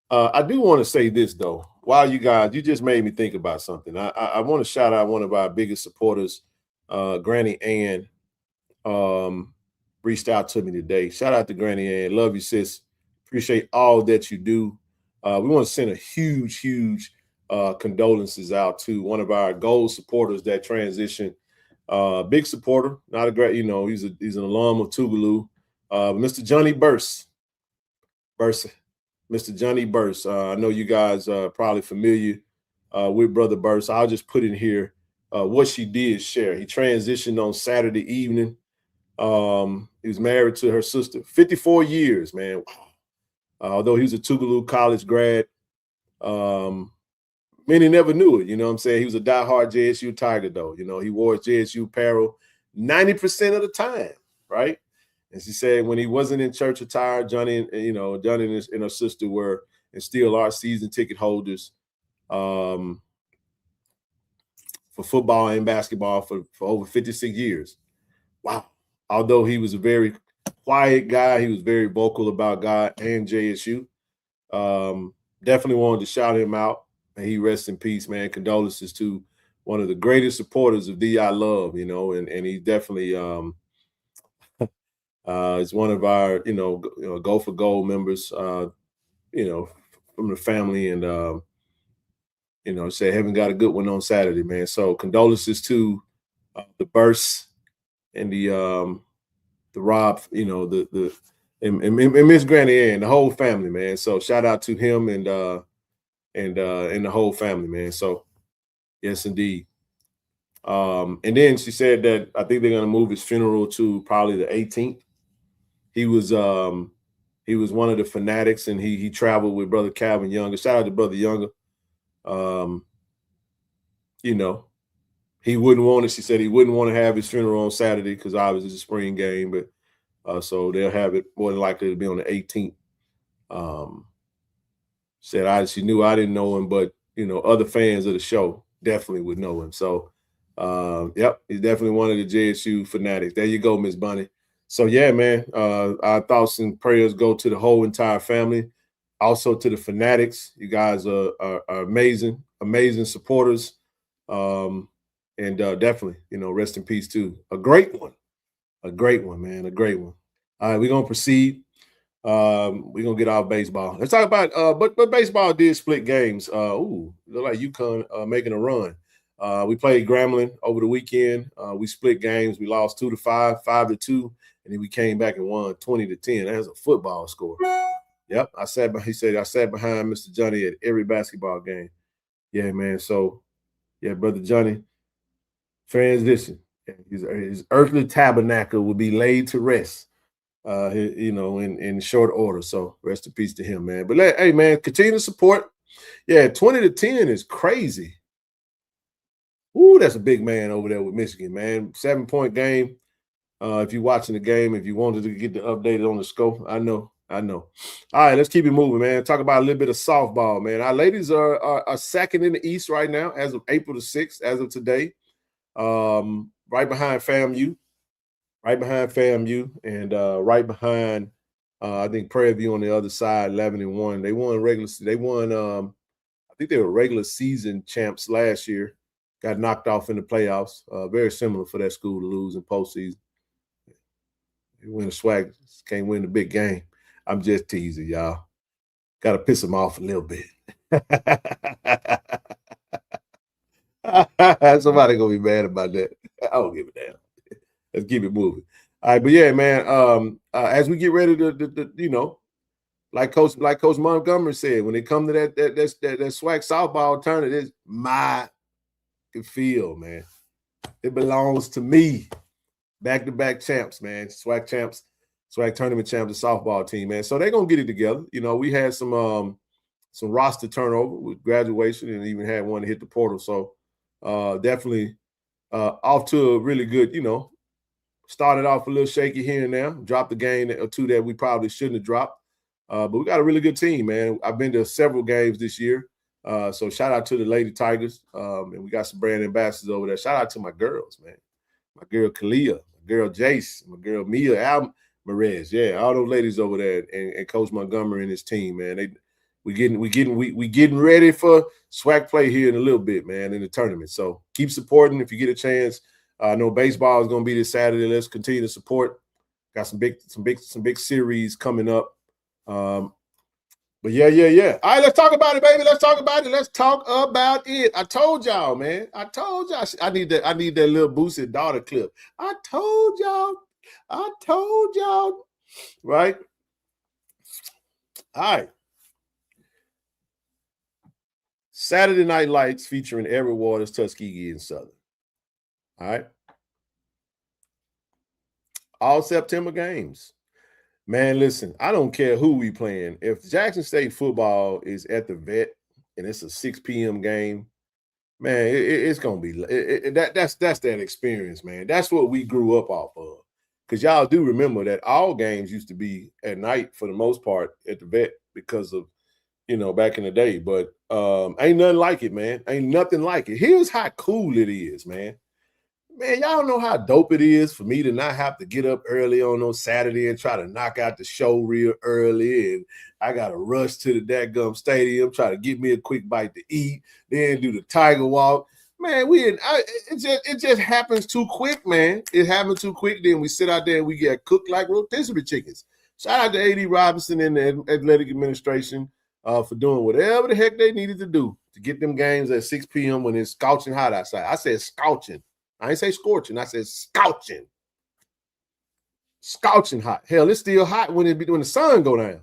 I do want to say this, though. Wow, you just made me think about something. I want to shout out one of our biggest supporters, Granny Ann. Reached out to me today. Shout out to Granny Ann. Love you, sis. Appreciate all that you do. We want to send a huge condolences out to one of our gold supporters that transitioned. Big supporter, not a great, he's an alum of Tougaloo. Mr. Johnny Burse. Mr. Johnny Burse. I know you guys are probably familiar with Brother Burse. I'll just put in here what she did share. He transitioned on Saturday evening. He was married to her sister. 54 years, man. Although he was a Tougaloo College grad, many never knew it. You know what I'm saying? He was a diehard JSU Tiger, though. He wore his JSU apparel 90% of the time, right? And she said when he wasn't in church attire, Johnny and her sister were and still are season ticket holders for football and basketball for over 56 years. Wow. Although he was a very quiet guy, he was very vocal about God and JSU. Definitely wanted to shout him out. And he rests in peace, man. Condolences to one of the greatest supporters of DI Love, and he definitely is one of our, Go for Gold members, from the family, and say haven't got a good one on Saturday, man. So condolences to the Burse and the Rob, and Miss Granny Ann, the whole family, man. So shout out to him and the whole family, man. So yes, indeed. And then she said that I think they're gonna move his funeral to probably the 18th. He was one of the fanatics, and he traveled with Brother Calvin Younger. Shout out to Brother Younger. He wouldn't want it. She said he wouldn't want to have his funeral on Saturday because obviously it's a spring game, but so they'll have it more than likely to be on the 18th. Said she knew I didn't know him, but other fans of the show definitely would know him. So yep, he's definitely one of the JSU fanatics. There you go, Miss Bunny. So yeah, man, our thoughts and prayers go to the whole entire family, also to the fanatics. You guys are amazing supporters. And definitely, rest in peace too. A great one, man, a great one. All right, we're gonna proceed. We're gonna get off baseball. Let's talk about but baseball did split games. Look like UConn making a run. We played Grambling over the weekend. We split games. We lost 2-5, 5-2, and then we came back and won 20-10. That's a football score. Yep, he said I sat behind Mr. Johnny at every basketball game. Yeah, man. So yeah, Brother Johnny, transition. His earthly tabernacle will be laid to rest, in short order. So rest in peace to him, man. But hey, man, continue to support. Yeah, 20-10 is crazy. Ooh, that's a big man over there with Michigan, man. 7-point game. If you're watching the game, if you wanted to get the update on the scope, I know I know. All right, let's keep it moving, man. Talk about a little bit of softball, man. Our ladies are second in the East right now as of April the 6th, as of today. Right behind FAMU. Right behind FAMU and right behind I think Prairie View on the other side, 11-1. They won I think they were regular season champs last year. Got knocked off in the playoffs. Very similar for that school to lose in postseason. They win the swag, can't win the big game. I'm just teasing, y'all. Got to piss them off a little bit. Somebody gonna be mad about that. I don't give a damn. Let's keep it moving. All right, but yeah, man. As we get ready to like Coach Montgomery said, when it comes to that swag softball tournament, it's my field, man. It belongs to me. Back-to-back champs, man. Swag champs, swag tournament champs, the softball team, man. So they're gonna get it together. We had some roster turnover with graduation, and even had one to hit the portal. So definitely off to a really good, started off a little shaky here and there, dropped a game or two that we probably shouldn't have dropped. But we got a really good team, man. I've been to several games this year. So shout out to the Lady Tigers. And we got some brand ambassadors over there. Shout out to my girls, man. My girl Kalia, my girl Jace, my girl Mia Alvarez. Yeah, all those ladies over there and Coach Montgomery and his team, man. We getting ready for swag play here in a little bit, man, in the tournament. So keep supporting if you get a chance. I know baseball is going to be this Saturday. Let's continue to support. Got some big series coming up. But yeah. All right, let's talk about it, baby. Let's talk about it. I told y'all, man. I need that little boosted daughter clip. I told y'all. Right? All right. Saturday Night Lights featuring Everett Waters, Tuskegee, and Southern. All right. All September games. Man, listen, I don't care who we playing. If Jackson State football is at the Vet and it's a 6 p.m. game, man, it's going to be that's that experience, man. That's what we grew up off of. Because y'all do remember that all games used to be at night for the most part at the Vet because of, back in the day. But ain't nothing like it, man. Ain't nothing like it. Here's how cool it is, man. Man, y'all know how dope it is for me to not have to get up early on Saturday and try to knock out the show real early. And I got to rush to the dadgum stadium, try to get me a quick bite to eat, then do the Tiger Walk. Man, it just happens too quick, man. It happens too quick. Then we sit out there and we get cooked like rotisserie chickens. Shout out to A.D. Robinson and the athletic administration for doing whatever the heck they needed to do to get them games at 6 p.m. when it's scorching hot outside. I said scorching. I ain't say scorching. I said scorching. Scorching hot. Hell, it's still hot when the sun go down.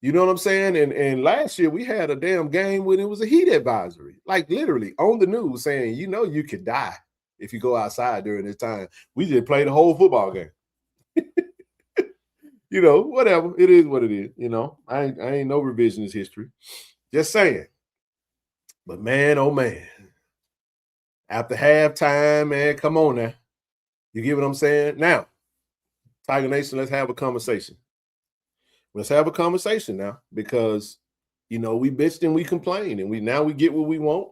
You know what I'm saying? And last year we had a damn game when it was a heat advisory, like literally on the news saying, you could die if you go outside during this time. We just played the whole football game. Whatever. It is what it is. I ain't no revisionist history. Just saying. But man, oh man. After halftime, man, come on now. You get what I'm saying? Now, Tiger Nation, let's have a conversation. Let's have a conversation now because, we bitched and we complained and we get what we want,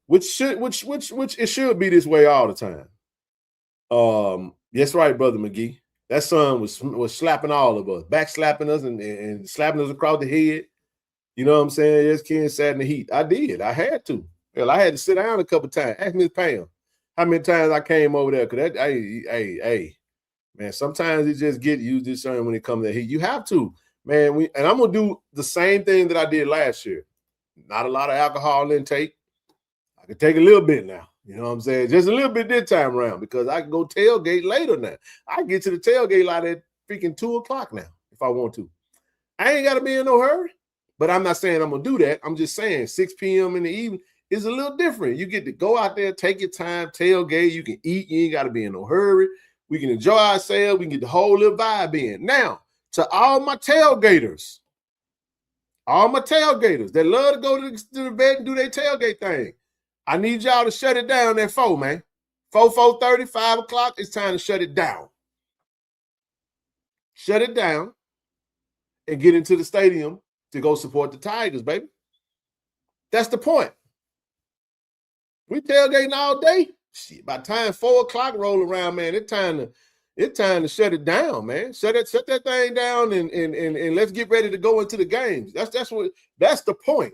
which it should be this way all the time. That's right, Brother McGee. That son was slapping all of us, back slapping us and slapping us across the head. You know what I'm saying? Yes, Ken sat in the heat. I did. I had to. Hell, I had to sit down a couple times. Ask Miss Pam how many times I came over there. Because hey, man, sometimes it just get you discerned when it comes to heat. You have to, man. And I'm going to do the same thing that I did last year. Not a lot of alcohol intake. I can take a little bit now. You know what I'm saying? Just a little bit this time around because I can go tailgate later now. I can get to the tailgate like at freaking 2 o'clock now if I want to. I ain't got to be in no hurry. But I'm not saying I'm going to do that. I'm just saying 6 p.m. in the evening is a little different. You get to go out there, take your time, tailgate. You can eat. You ain't got to be in no hurry. We can enjoy ourselves. We can get the whole little vibe in. Now, to all my tailgaters that love to go to the bed and do their tailgate thing, I need y'all to shut it down at 4, man. 4:30, 5 o'clock, it's time to shut it down. Shut it down and get into the stadium to go support the Tigers, baby. That's the point. We tailgating all day. Shit, by the time 4 o'clock roll around, man, it's time to shut it down, man. Shut that thing down and let's get ready to go into the games. That's the point.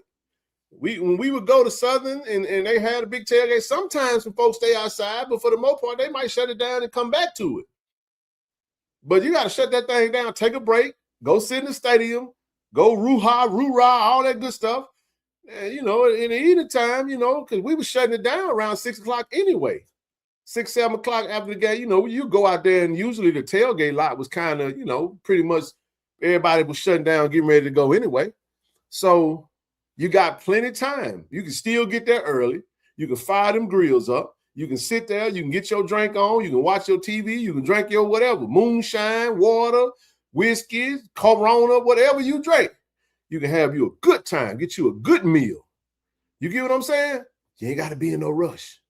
When we would go to Southern and they had a big tailgate, sometimes some folks stay outside, but for the most part, they might shut it down and come back to it. But you got to shut that thing down, take a break, go sit in the stadium, go roo-ha, roo-rah, all that good stuff. And, in the evening time, because we were shutting it down around 6 o'clock anyway. 6, 7 o'clock after the game, you go out there and usually the tailgate lot was kind of, pretty much everybody was shutting down, getting ready to go anyway. So you got plenty of time. You can still get there early. You can fire them grills up. You can sit there. You can get your drink on. You can watch your TV. You can drink your whatever, moonshine, water, whiskey, Corona, whatever you drink. You can have you a good time, get you a good meal. You get what I'm saying? You ain't got to be in no rush.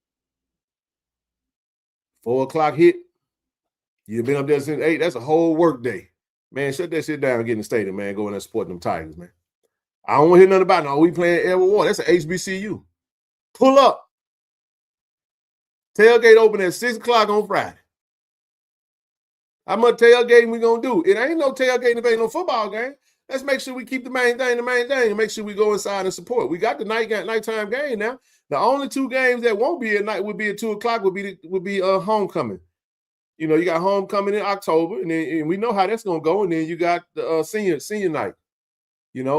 4 o'clock hit. You've been up there since 8. That's a whole work day. Man, shut that shit down and get in the stadium, man. Go in there supporting them Tigers, man. I don't want to hear nothing about it. No, we playing Edward Water. That's an HBCU. Pull up. Tailgate open at 6 o'clock on Friday. How much tailgating we going to do? It ain't no tailgating if ain't no football game. Let's make sure we keep the main thing, and make sure we go inside and support. We got the nighttime game now. The only 2 games that won't be at night would be at 2 o'clock would be homecoming. You got homecoming in October, and we know how that's gonna go. And then you got the senior night.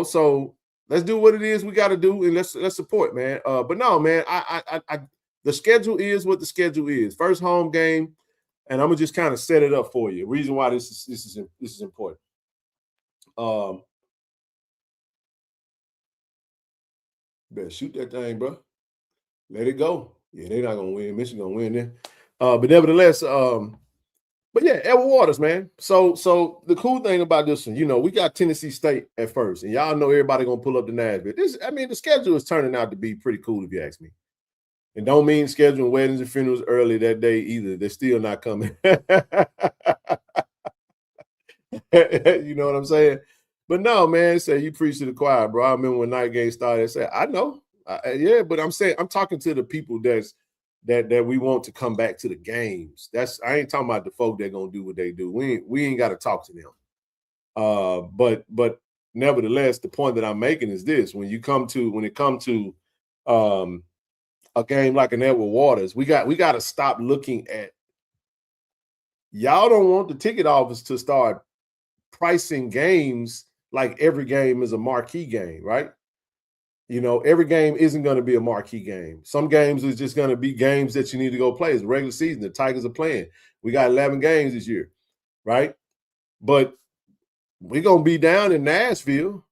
So let's do what it is we got to do, and let's support, man. But no, man, I the schedule is what the schedule is. First home game, and I'm gonna just kind of set it up for you. Reason why this is important. Better shoot that thing, bro. Let it go. Yeah, they're not gonna win. Michigan gonna win there. But nevertheless, but yeah, Edward Waters, man. So the cool thing about this one, we got Tennessee State at first, and y'all know everybody gonna pull up the Nashville. The schedule is turning out to be pretty cool if you ask me. And don't mean scheduling weddings and funerals early that day either. They're still not coming. You know what I'm saying? But no, man, say you preach to the choir, bro. I remember when night game started, I said, I know. Yeah, but I'm talking to the people that we want to come back to the games. I ain't talking about the folk that gonna do what they do. We ain't got to talk to them. But nevertheless, the point that I'm making is this: when it comes to a game like an Edward Waters, we got to stop looking at. Y'all don't want the ticket office to start pricing games like every game is a marquee game, right? Every game isn't going to be a marquee game. Some games is just going to be games that you need to go play. It's the regular season. The Tigers are playing. We got 11 games this year, right? But we're going to be down in Nashville.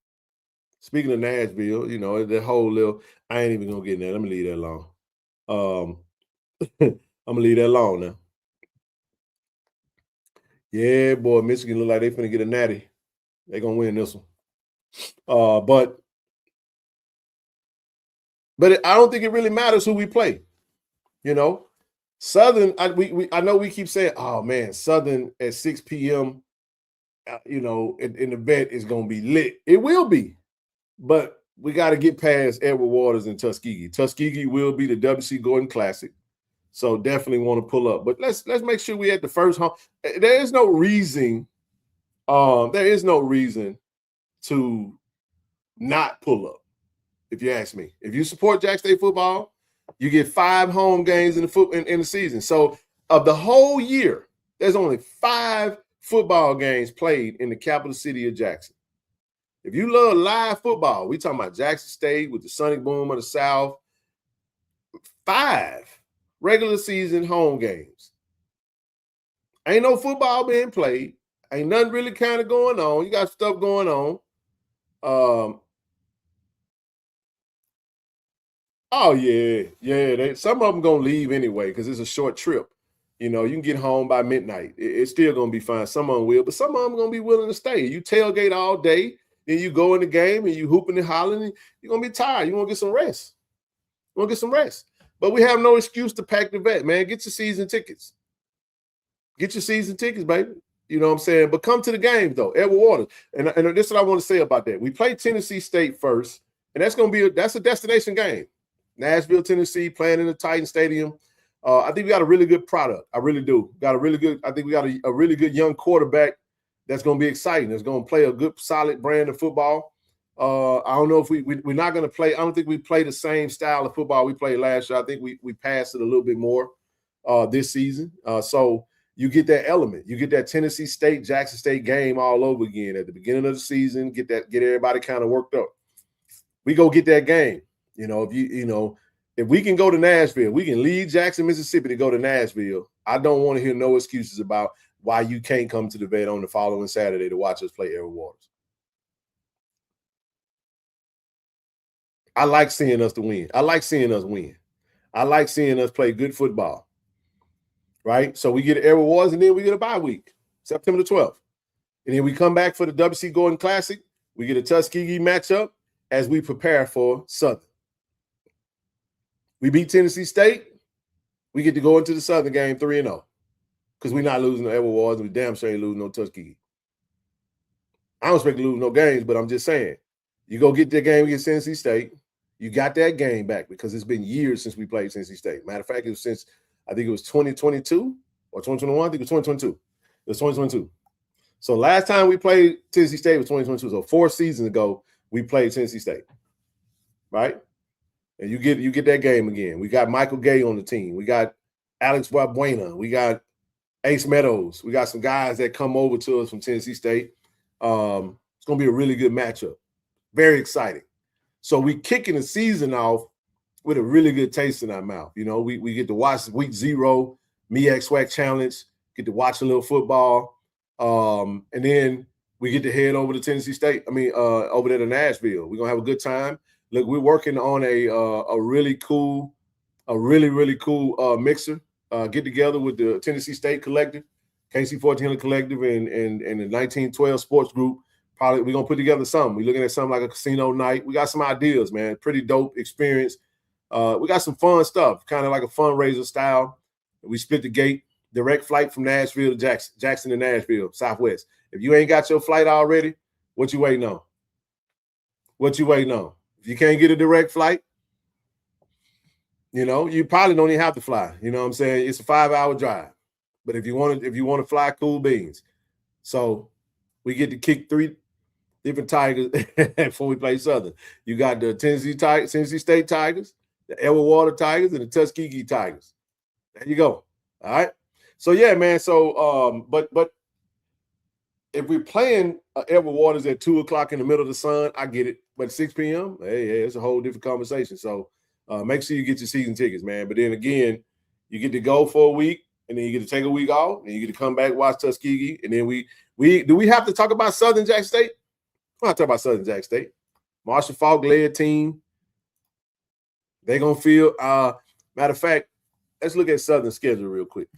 Speaking of Nashville, the whole little, I ain't even going to get in there. Let me leave that alone. I'm going to leave that alone now. Yeah, boy, Michigan look like they finna get a natty. They're going to win this one. But I don't think it really matters who we play. Southern, I know we keep saying, oh, man, Southern at 6 p.m., in the vet is going to be lit. It will be. But we got to get past Edward Waters and Tuskegee. Tuskegee will be the W.C. Gordon Classic. So definitely want to pull up. But let's make sure we at the first home. There is no reason to not pull up, if you ask me. If you support Jack State football, you get 5 home games in the season. So of the whole year, there's only 5 football games played in the capital city of Jackson. If you love live football, we talking about Jackson State with the Sonic Boom of the South, 5 regular season home games. Ain't no football being played. Ain't nothing really kind of going on. You got stuff going on. Oh, yeah. Some of them going to leave anyway because it's a short trip. You can get home by midnight. It's still going to be fine. Some of them will, but some of them going to be willing to stay. You tailgate all day, then you go in the game and you hooping and hollering, and you're going to be tired. You want to get some rest. But we have no excuse to pack the vet, man. Get your season tickets. Get your season tickets, baby. You know what I'm saying? But come to the game, though. Edward Waters. And this is what I want to say about that. We play Tennessee State first, and that's going to be that's a destination game. Nashville, Tennessee, playing in the Titan Stadium. I think we got a really good product. I really do. I think we got a really good young quarterback that's going to be exciting. That's going to play a good, solid brand of football. I don't know if we're not going to play. I don't think we play the same style of football we played last year. I think we passed it a little bit more this season. So you get that element. You get that Tennessee State, Jackson State game all over again at the beginning of the season. Get everybody kind of worked up. We go get that game. If we can go to Nashville, we can leave Jackson, Mississippi to go to Nashville. I don't want to hear no excuses about why you can't come to the vet on the following Saturday to watch us play Edward Waters. I like seeing us to win. I like seeing us win. I like seeing us play good football. Right? So we get Edward Waters, and then we get a bye week, September the 12th. And then we come back for the WC Gordon Classic. We get a Tuskegee matchup as we prepare for Southern. We beat Tennessee State. We get to go into the Southern game 3-0 because we're not losing to Edward Waters, and we damn sure ain't losing no Tuskegee. I don't expect to lose no games, but I'm just saying, you go get that game against Tennessee State. You got that game back because it's been years since we played Tennessee State. Matter of fact, it was since I think it was 2022 or 2021. I think it was 2022. It was 2022. So last time we played Tennessee State was 2022. So 4 seasons ago, we played Tennessee State. Right? And you get that game again. We got Michael Gay on the team. We got Alex Valbuena. We got Ace Meadows. We got some guys that come over to us from Tennessee State. It's going to be a really good matchup. Very exciting. So we kicking the season off with a really good taste in our mouth. You know, we get to watch week 0, MEAC SWAC Challenge, get to watch a little football. And then we get to head over to Tennessee State. Over there to Nashville. We're going to have a good time. Look, we're working on a really cool mixer. Get together with the Tennessee State Collective, KC-1400 Collective, and the 1912 Sports Group. Probably we're gonna put together something. We're looking at something like a casino night. We got some ideas, man. Pretty dope experience. We got some fun stuff, kind of like a fundraiser style. We split the gate, direct flight from Nashville to Jackson to Nashville, Southwest. If you ain't got your flight already, what you waiting on? If you can't get a direct flight, you probably don't even have to fly. You know what I'm saying? It's a 5-hour drive. But if you want to fly, cool beans. So we get to kick 3 different Tigers before we play Southern. You got the Tennessee State Tigers, the Edward Waters Tigers, and the Tuskegee Tigers. There you go. All right. So yeah, man. So but if we're playing Edward Waters at 2:00 in the middle of the sun, I get it. But 6 p.m., hey, it's a whole different conversation. So make sure you get your season tickets, man. But then again, you get to go for a week, and then you get to take a week off, and you get to come back, watch Tuskegee, and then we have to talk about Southern Jackson State? We're not talking about Southern Jackson State. Marshall Falk-led team. They're gonna feel. Matter of fact, let's look at Southern schedule real quick.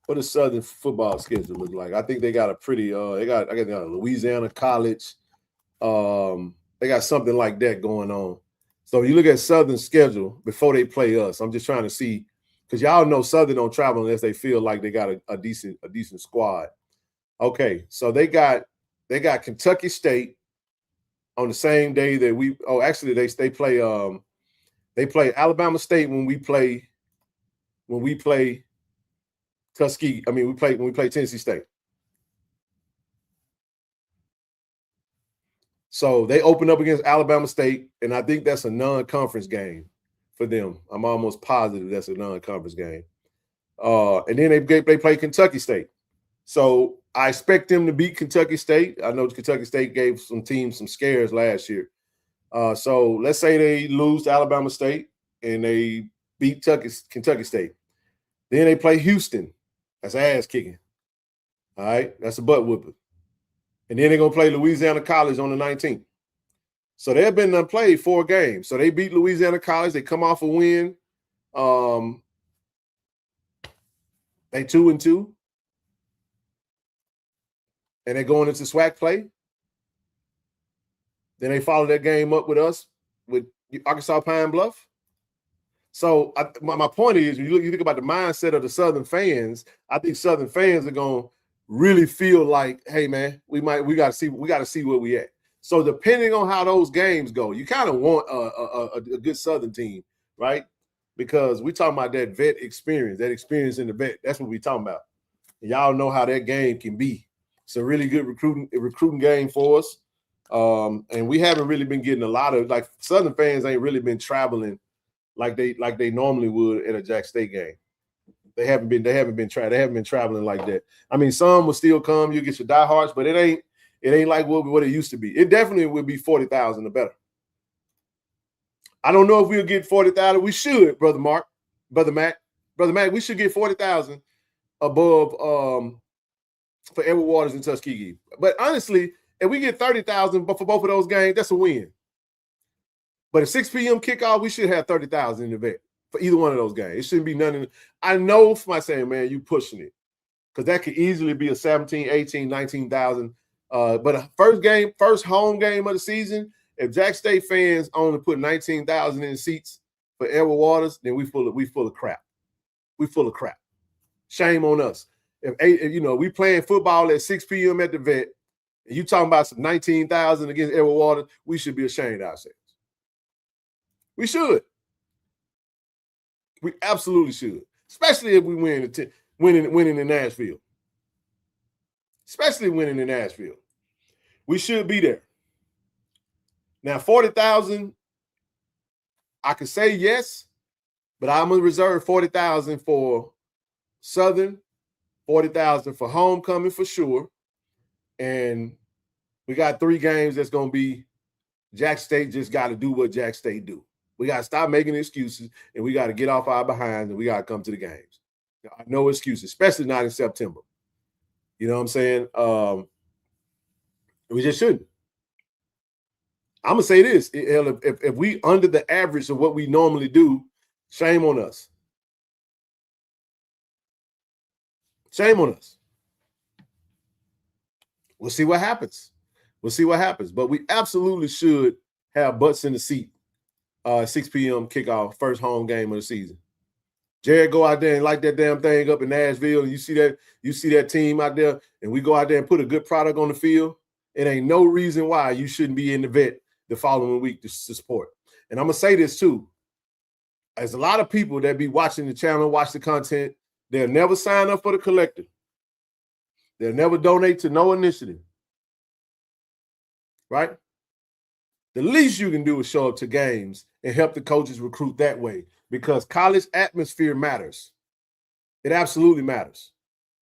What does Southern football schedule look like? I think they got a pretty. I got a Louisiana College. They got something like that going on. So you look at Southern's schedule before they play us. I'm just trying to see, because y'all know Southern don't travel unless they feel like they got a decent squad. Okay, so they got Kentucky State on the same day that we. Oh, actually, they play Alabama State when we play Tuskegee. When we play Tennessee State. So they open up against Alabama State, and I think that's a non-conference game for them. I'm almost positive that's a non-conference game. And then they play Kentucky State. So I expect them to beat Kentucky State. I know Kentucky State gave some teams some scares last year. So let's say they lose to Alabama State and they beat Kentucky State. Then they play Houston. That's ass kicking. All right, that's a butt whooping. And then they're going to play Louisiana College on the 19th. So they've been played 4 games. So they beat Louisiana College. They come off a win. They 2-2. And they're going into SWAC play. Then they follow that game up with us, with Arkansas Pine Bluff. So my point is, when you think about the mindset of the Southern fans, I think Southern fans are going to really feel like, hey man, we got to see where we at. So depending on how those games go, you kind of want a good Southern team, right? Because we talking about that vet experience, in the vet. That's what we talking about. And y'all know how that game can be. It's a really good recruiting game for us. And we haven't really been getting a lot of, like, Southern fans ain't really been traveling like they normally would at a Jack State game. They haven't been traveling like that. I mean, some will still come, you get your diehards, but it ain't like what it used to be. It definitely would be 40,000 or better. I don't know if we'll get 40,000. We should, Brother Mac, we should get 40,000 above for Edward Waters and Tuskegee. But honestly, if we get 30,000 for both of those games, that's a win. But at 6 p.m. kickoff, we should have 30,000 in the vet for either one of those games. It shouldn't be none. I know for my saying, man, you pushing it, because that could easily be a 17, 18, 19,000. But a first home game of the season, if Jack State fans only put 19,000 in seats for Edward Waters, then we full of crap. We full of crap. Shame on us. If we playing football at 6 p.m. at the vet, and you talking about some 19,000 against Edward Waters, we should be ashamed of ourselves. We should. We absolutely should. Especially if we winning in Nashville. Especially winning in Nashville. We should be there. Now, 40,000, I could say yes, but I'm going to reserve 40,000 for Southern, 40,000 for homecoming for sure. And we got 3 games that's going to be Jack State just got to do what Jack State do. We got to stop making excuses, and we got to get off our behinds, and we got to come to the games. No excuses, especially not in September. You know what I'm saying? We just shouldn't. I'm going to say this. If we under the average of what we normally do, shame on us. Shame on us. We'll see what happens. But we absolutely should have butts in the seat. 6 p.m. kickoff, first home game of the season. Jared, go out there and light that damn thing up in Nashville, and you see that team out there, and we go out there and put a good product on the field. It ain't no reason why you shouldn't be in the vet the following week to support. And I'm gonna say this too. There's a lot of people that be watching the channel, watch the content. They'll never sign up for the collective. They'll never donate to no initiative. Right? The least you can do is show up to games and help the coaches recruit that way, because college atmosphere matters. It absolutely matters.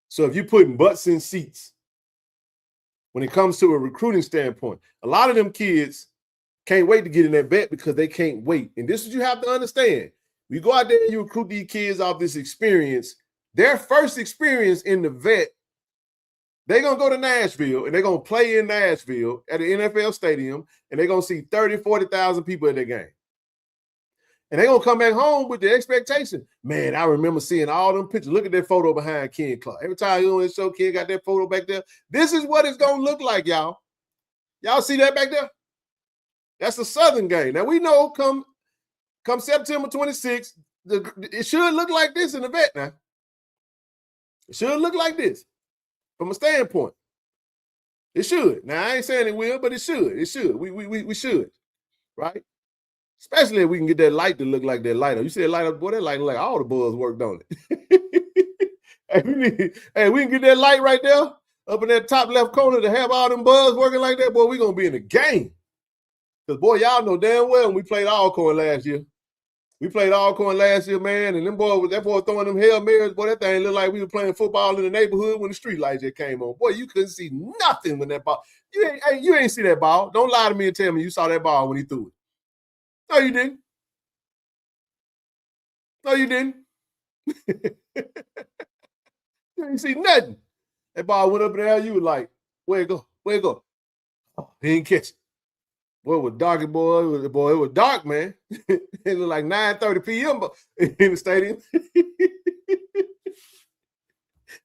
So if you're putting butts in seats when it comes to a recruiting standpoint, a lot of them kids can't wait to get in that vet because they can't wait. And this is what you have to understand. You go out there and you recruit these kids off this experience, their first experience in the vet, they're going to go to Nashville, and they're going to play in Nashville at the NFL stadium, and they're going to see 30,000, 40,000 people at their game. And they're going to come back home with the expectation. Man, I remember seeing all them pictures. Look at that photo behind Ken Clark. Every time you on this show, Ken got that photo back there. This is what it's going to look like, y'all. Y'all see that back there? That's the Southern game. Now, we know come September 26th, it should look like this in the vet now. It should look like this. From a standpoint, it should. Now, I ain't saying it will, but it should. It should. We should, right? Especially if we can get that light to look like that light up. You see that light up, boy, that light look like all the buzz work, don't it? Hey, we can get that light right there up in that top left corner to have all them buzz working like that, boy, we're going to be in the game. Because, boy, y'all know damn well when we played Alcorn last year. We played Alcorn last year, man, and that boy throwing them Hail Marys, boy, that thing looked like we were playing football in the neighborhood when the street lights just came on. Boy, you couldn't see nothing when that ball. You ain't see that ball. Don't lie to me and tell me you saw that ball when he threw it. No, you didn't. No, you didn't. You ain't see nothing. That ball went up in the air, you were like, where it go? Where it go? Oh, he didn't catch it. Boy, it was dark, boy. It was dark, man. It looked like 9:30 p.m. in the stadium.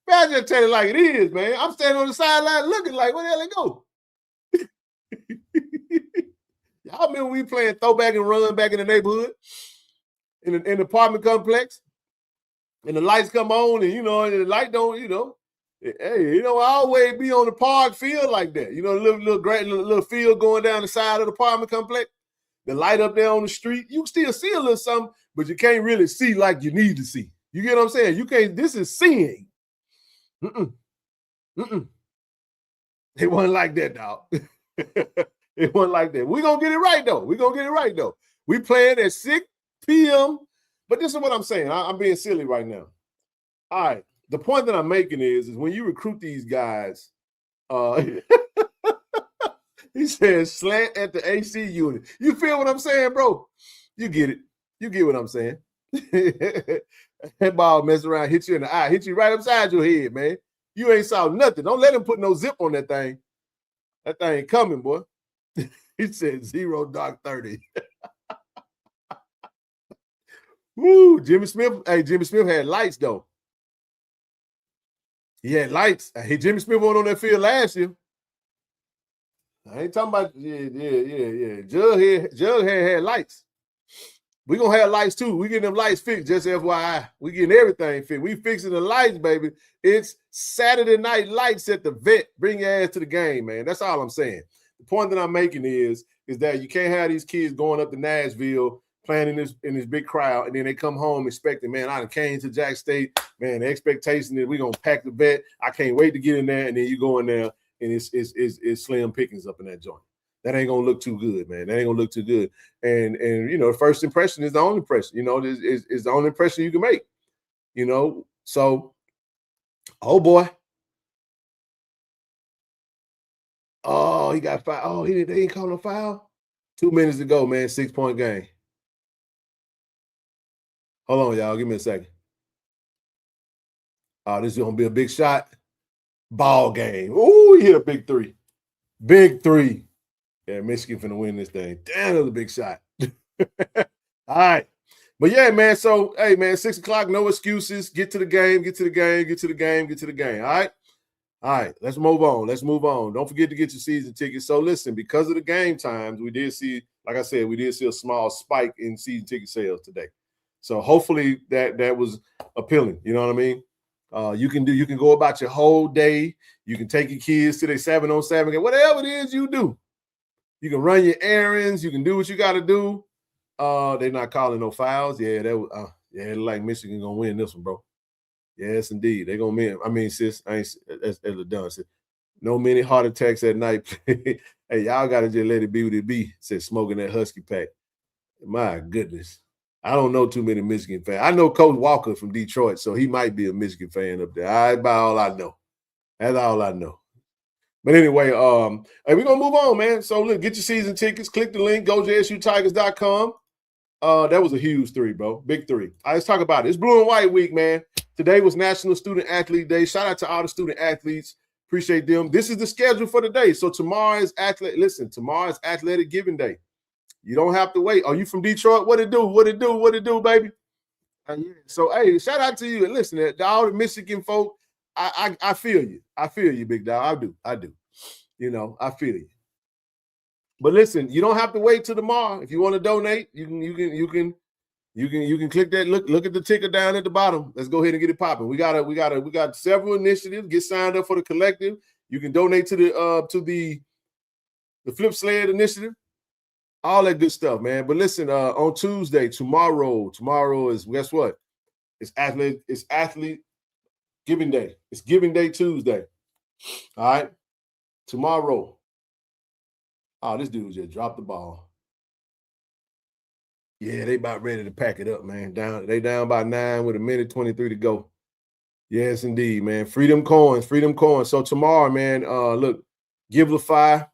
Man, I just tell it like it is, man. I'm standing on the sideline looking like, where the hell it go? Y'all remember we playing throwback and run back in the neighborhood? in an apartment complex, and the lights come on, and and the light don't, hey, I always be on the park field like that. Little field going down the side of the apartment complex. The light up there on the street, you still see a little something, but you can't really see like you need to see. You get what I'm saying? You can't. This is seeing. It wasn't like that, dog. It wasn't like that. We're going to get it right, though. We playing at 6 p.m., but this is what I'm saying. I'm being silly right now. All right. The point that I'm making is when you recruit these guys, he says slant at the AC unit. You feel what I'm saying, bro? You get it. You get what I'm saying. That ball mess around, hit you in the eye, hit you right upside your head, man. You ain't saw nothing. Don't let him put no zip on that thing. That thing coming, boy. He said 0 dark 30. Woo, Jimmy Smith. Hey, Jimmy Smith had lights, though. He had lights. Hey, Jimmy Smith went on that field last year. I ain't talking about, yeah. Jug had lights. We're going to have lights, too. We getting them lights fixed, just FYI. We getting everything fixed. We fixing the lights, baby. It's Saturday night lights at the vet. Bring your ass to the game, man. That's all I'm saying. The point that I'm making is that you can't have these kids going up to Nashville playing in this big crowd, and then they come home expecting, man, I done came to Jack State. Man, the expectation is we're going to pack the vet. I can't wait to get in there, and then you go in there, and it's slim pickings up in that joint. That ain't gonna look too good, man. That ain't gonna look too good. And the first impression is the only impression. Is the only impression you can make. So, oh boy. Oh, he got foul. Oh, they ain't calling a foul. 2 minutes to go, man. 6-point game. Hold on, y'all. Give me a second. Oh, this is gonna be a big shot. Ball game. Ooh, he hit a big three. Big three. Yeah, Michigan finna win this thing. Damn, another big shot. All right. But yeah, man. So, hey, man, 6 o'clock, no excuses. Get to the game, get to the game, get to the game, get to the game. All right. All right. Let's move on. Don't forget to get your season tickets. So listen, because of the game times, we did see, like I said, a small spike in season ticket sales today. So hopefully that was appealing. You know what I mean? You can go about your whole day. You can take your kids to their 7-on-7 game, whatever it is you do. You can run your errands. You can do what you got to do. They're not calling no fouls. Yeah, like Michigan gonna win this one, bro. Yes, indeed, they gonna win. I mean, sis, I ain't that's done. Sis. No many heart attacks at night. Hey, y'all gotta just let it be what it be. Said smoking that Husky pack. My goodness, I don't know too many Michigan fans. I know Coach Walker from Detroit, so he might be a Michigan fan up there. That's about all I know. That's all I know. But anyway, hey, we're going to move on, man. So, look, get your season tickets. Click the link, go JSUTigers.com. That was a huge three, bro. Big three. All right, let's talk about it. It's Blue and White Week, man. Today was National Student Athlete Day. Shout out to all the student athletes. Appreciate them. This is the schedule for the day. So, tomorrow is Athletic Giving Day. You don't have to wait. Are you from Detroit? What it do, baby? So, hey, shout out to you. And listen, to all the Michigan folk, I feel you. I feel you, big dog. I do. I feel you. But listen, you don't have to wait till tomorrow. If you want to donate, you can click that. Look at the ticker down at the bottom. Let's go ahead and get it popping. We got several initiatives. Get signed up for the collective. You can donate to the Flip Sled initiative. All that good stuff, man. But listen, on Tuesday, tomorrow is, guess what? It's athlete Giving Day. It's Giving Day Tuesday. All right. Tomorrow. Oh, this dude just dropped the ball. Yeah, they about ready to pack it up, man. They down by 9 with 1:23 to go. Yes, indeed, man. Freedom coins. So tomorrow, man, look, Givelify.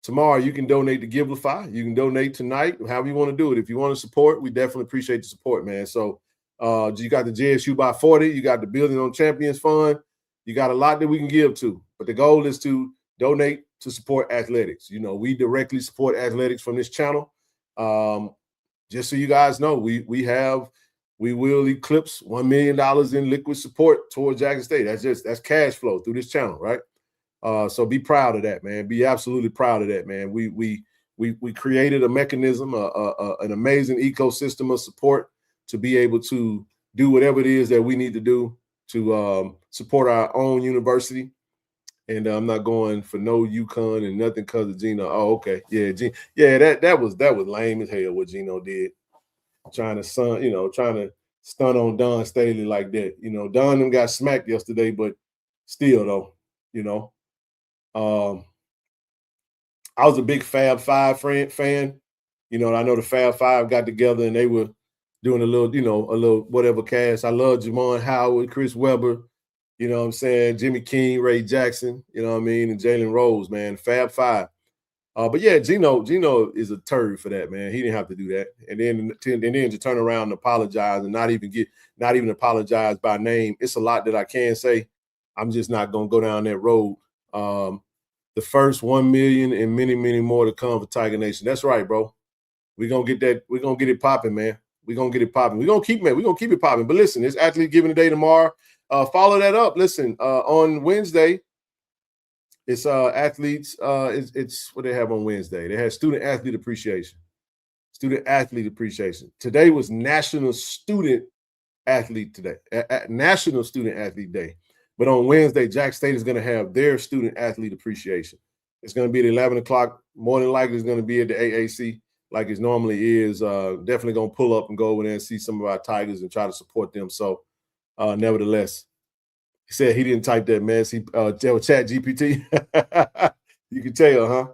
Tomorrow you can donate to Givelify. You can donate tonight, however you want to do it. If you want to support, we definitely appreciate the support, man. So you got the JSU by 40. You got the Building on Champions Fund. You got a lot that we can give to. But the goal is to donate to support athletics. We directly support athletics from this channel. Just so you guys know, we will eclipse $1 million in liquid support towards Jackson State. That's cash flow through this channel, right? So be proud of that, man. Be absolutely proud of that, man. We created a mechanism, an amazing ecosystem of support to be able to do whatever it is that we need to do to support our own university. And I'm not going for no UConn and nothing because of Gino. Oh, okay. Yeah, that was lame as hell what Gino did. Trying to stun on Don Staley like that. Don them got smacked yesterday, but still though, I was a big Fab Five fan. I know the Fab Five got together and they were doing a little whatever cast. I love Jamon Howard, Chris Webber, you know what I'm saying, Jimmy King, Ray Jackson, you know what I mean, and Jalen Rose, man, Fab Five. But yeah, Gino is a turd for that, man. He didn't have to do that. And then to turn around and apologize and not even apologize by name. It's a lot that I can say. I'm just not gonna go down that road. The first 1 million and many, many more to come for Tiger Nation. That's right, bro. We're gonna get that, we're gonna get it popping, man. We're gonna get it popping. We're gonna keep it popping. But listen, it's Athlete Giving the Day tomorrow. Follow that up. Listen, on Wednesday. It's athletes. It's what they have on Wednesday. They had Student Athlete Appreciation. Student Athlete Appreciation. Today was National Student Athlete Day. National Student Athlete Day. But on Wednesday, Jack State is going to have their Student Athlete Appreciation. It's going to be at 11 o'clock. More than likely, it's going to be at the AAC like it normally is. Definitely going to pull up and go over there and see some of our Tigers and try to support them. So, nevertheless. He said he didn't type that mess. He Chat GPT. You can tell, huh?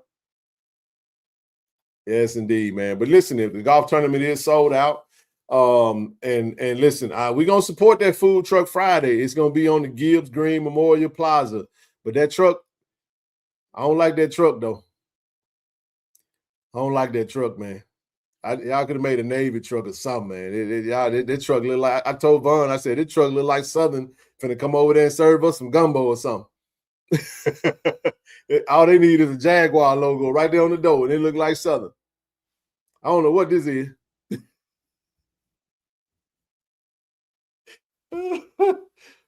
Yes, indeed, man. But listen, if the golf tournament is sold out, and listen, we're gonna support that Food Truck Friday. It's gonna be on the Gibbs Green Memorial Plaza. But that truck, I don't like that truck though. I don't like that truck, man. Y'all could have made a Navy truck or something, man. That truck look like, I told Vaughn, I said, this truck look like Southern finna come over there and serve us some gumbo or something. All they need is a Jaguar logo right there on the door, and it look like Southern. I don't know what this is.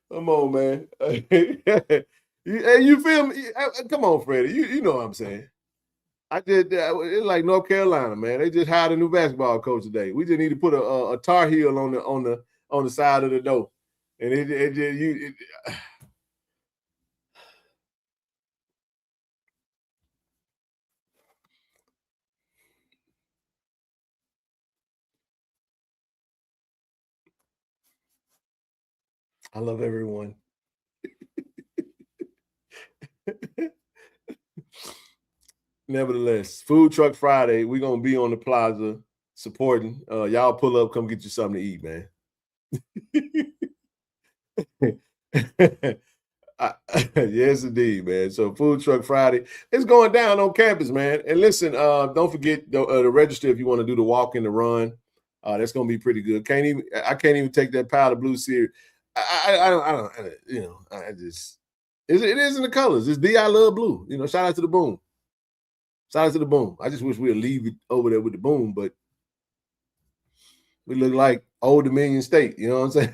Come on, man. Hey, you feel me? Come on, Freddie. You know what I'm saying. I did that. It's like North Carolina, man. They just hired a new basketball coach today. We just need to put a Tar Heel on the side of the door, and I love everyone. Nevertheless, Food Truck Friday, we're going to be on the plaza supporting. Y'all pull up, come get you something to eat, man. Yes, indeed, man. So Food Truck Friday, it's going down on campus, man. And listen, don't forget to register if you want to do the walk and the run. That's going to be pretty good. I can't even take that Powder Blue serious. It is in the colors. It's I love blue. Shout out to the Boom. Shout out to the Boom. I just wish we'd leave it over there with the Boom, but we look like Old Dominion State. You know what I'm saying?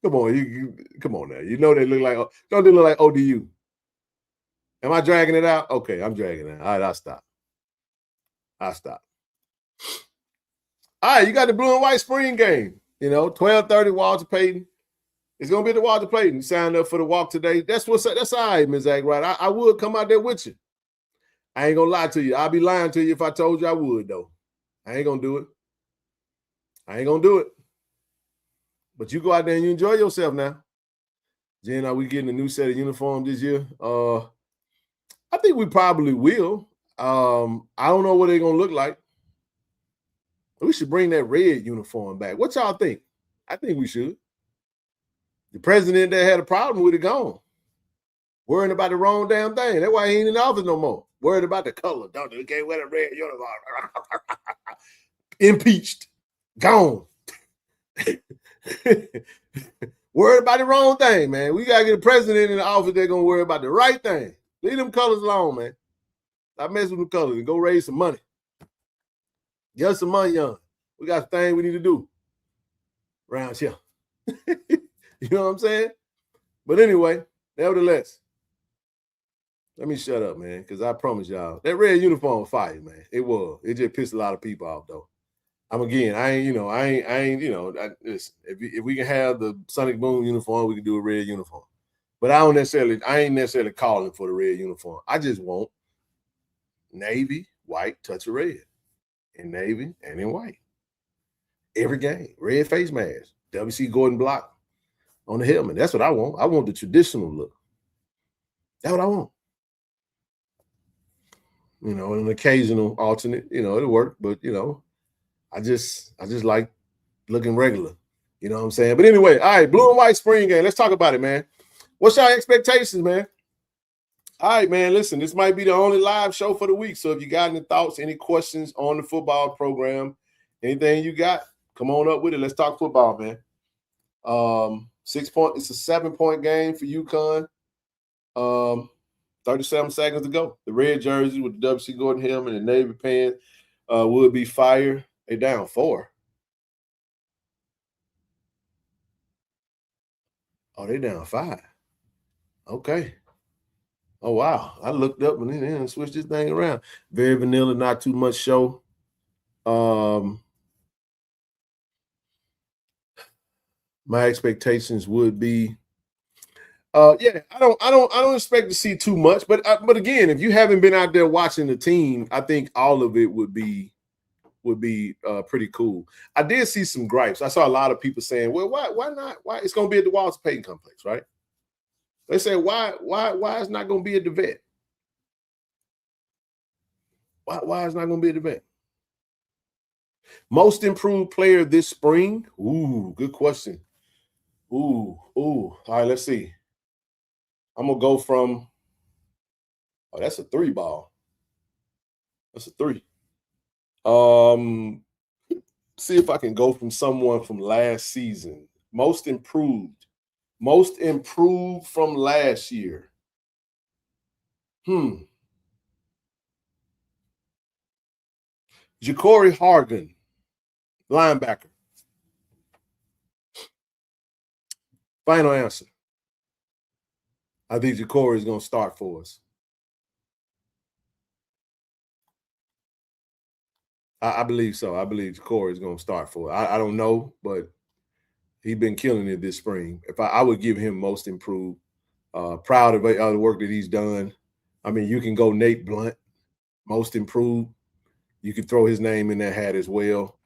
Come on, come on now. They look like, don't they look like ODU? Am I dragging it out? Okay, I'm dragging it out. All right, I'll stop. All right, you got the blue and white spring game. 12:30 Walter Payton. It's gonna be at the Walter Payton. You signed up for the walk today. That's all right, Ms. Zach, right? I would come out there with you. I ain't gonna lie to you. I'll be lying to you if I told you I would, though. I ain't gonna do it. But you go out there and you enjoy yourself now. Jen, are we getting a new set of uniforms this year? I think we probably will. I don't know what they're gonna look like. We should bring that red uniform back. What y'all think? I think we should. The president that had a problem with it gone. Worrying about the wrong damn thing. That's why he ain't in the office no more. Worried about the color. Don't you can't wear the red uniform. Impeached. Gone. Worried about the wrong thing, man. We gotta get a president in the office that's gonna worry about the right thing. Leave them colors alone, man. Stop messing with the colors and go raise some money. Get us some money, young. We got a thing we need to do around here. You know what I'm saying? But anyway, nevertheless, let me shut up, man, because I promise y'all, that red uniform was fire, man. It was. It just pissed a lot of people off, though. Listen, if we can have the Sonic Boom uniform, we can do a red uniform. But I ain't necessarily calling for the red uniform. I just want navy, white, touch of red. In navy and in white. Every game. Red face mask. WC Gordon block on the helmet. That's what I want. I want the traditional look. That's what I want. An occasional alternate, it'll work, but I just like looking regular. You know what I'm saying? But anyway, all right, blue and white spring game. Let's talk about it, man. What's your expectations, man? All right, man, listen, this might be the only live show for the week. So if you got any thoughts, any questions on the football program, anything you got, come on up with it. Let's talk football, man. 6 point, it's a 7-point game for UConn. 37 seconds to go. The red jersey with the WC Gordon helmet and navy pants would be fire. They down 4. Oh, they down 5. Okay. Oh, wow. I looked up and then switched this thing around. Very vanilla, not too much show. My expectations would be, I don't expect to see too much. But again, if you haven't been out there watching the team, I think all of it would be pretty cool. I did see some gripes. I saw a lot of people saying, well, why not? Why it's going to be at the Walter Payton complex, right? They say, why is not going to be at the vet? Why is not going to be at the vet? Most improved player this spring? Ooh, good question. Ooh. All right, let's see. I'm going to go from, that's a 3 ball. That's a 3. See if I can go from someone from last season. Most improved from last year. Ja'Cory Hargan, linebacker. Final answer. I think Ja'Cory is going to start for us. I believe so. I believe Ja'Cory is going to start for us. I don't know, but he's been killing it this spring. If I would give him most improved. Proud of the work that he's done. I mean, you can go Nate Blunt, most improved. You can throw his name in that hat as well.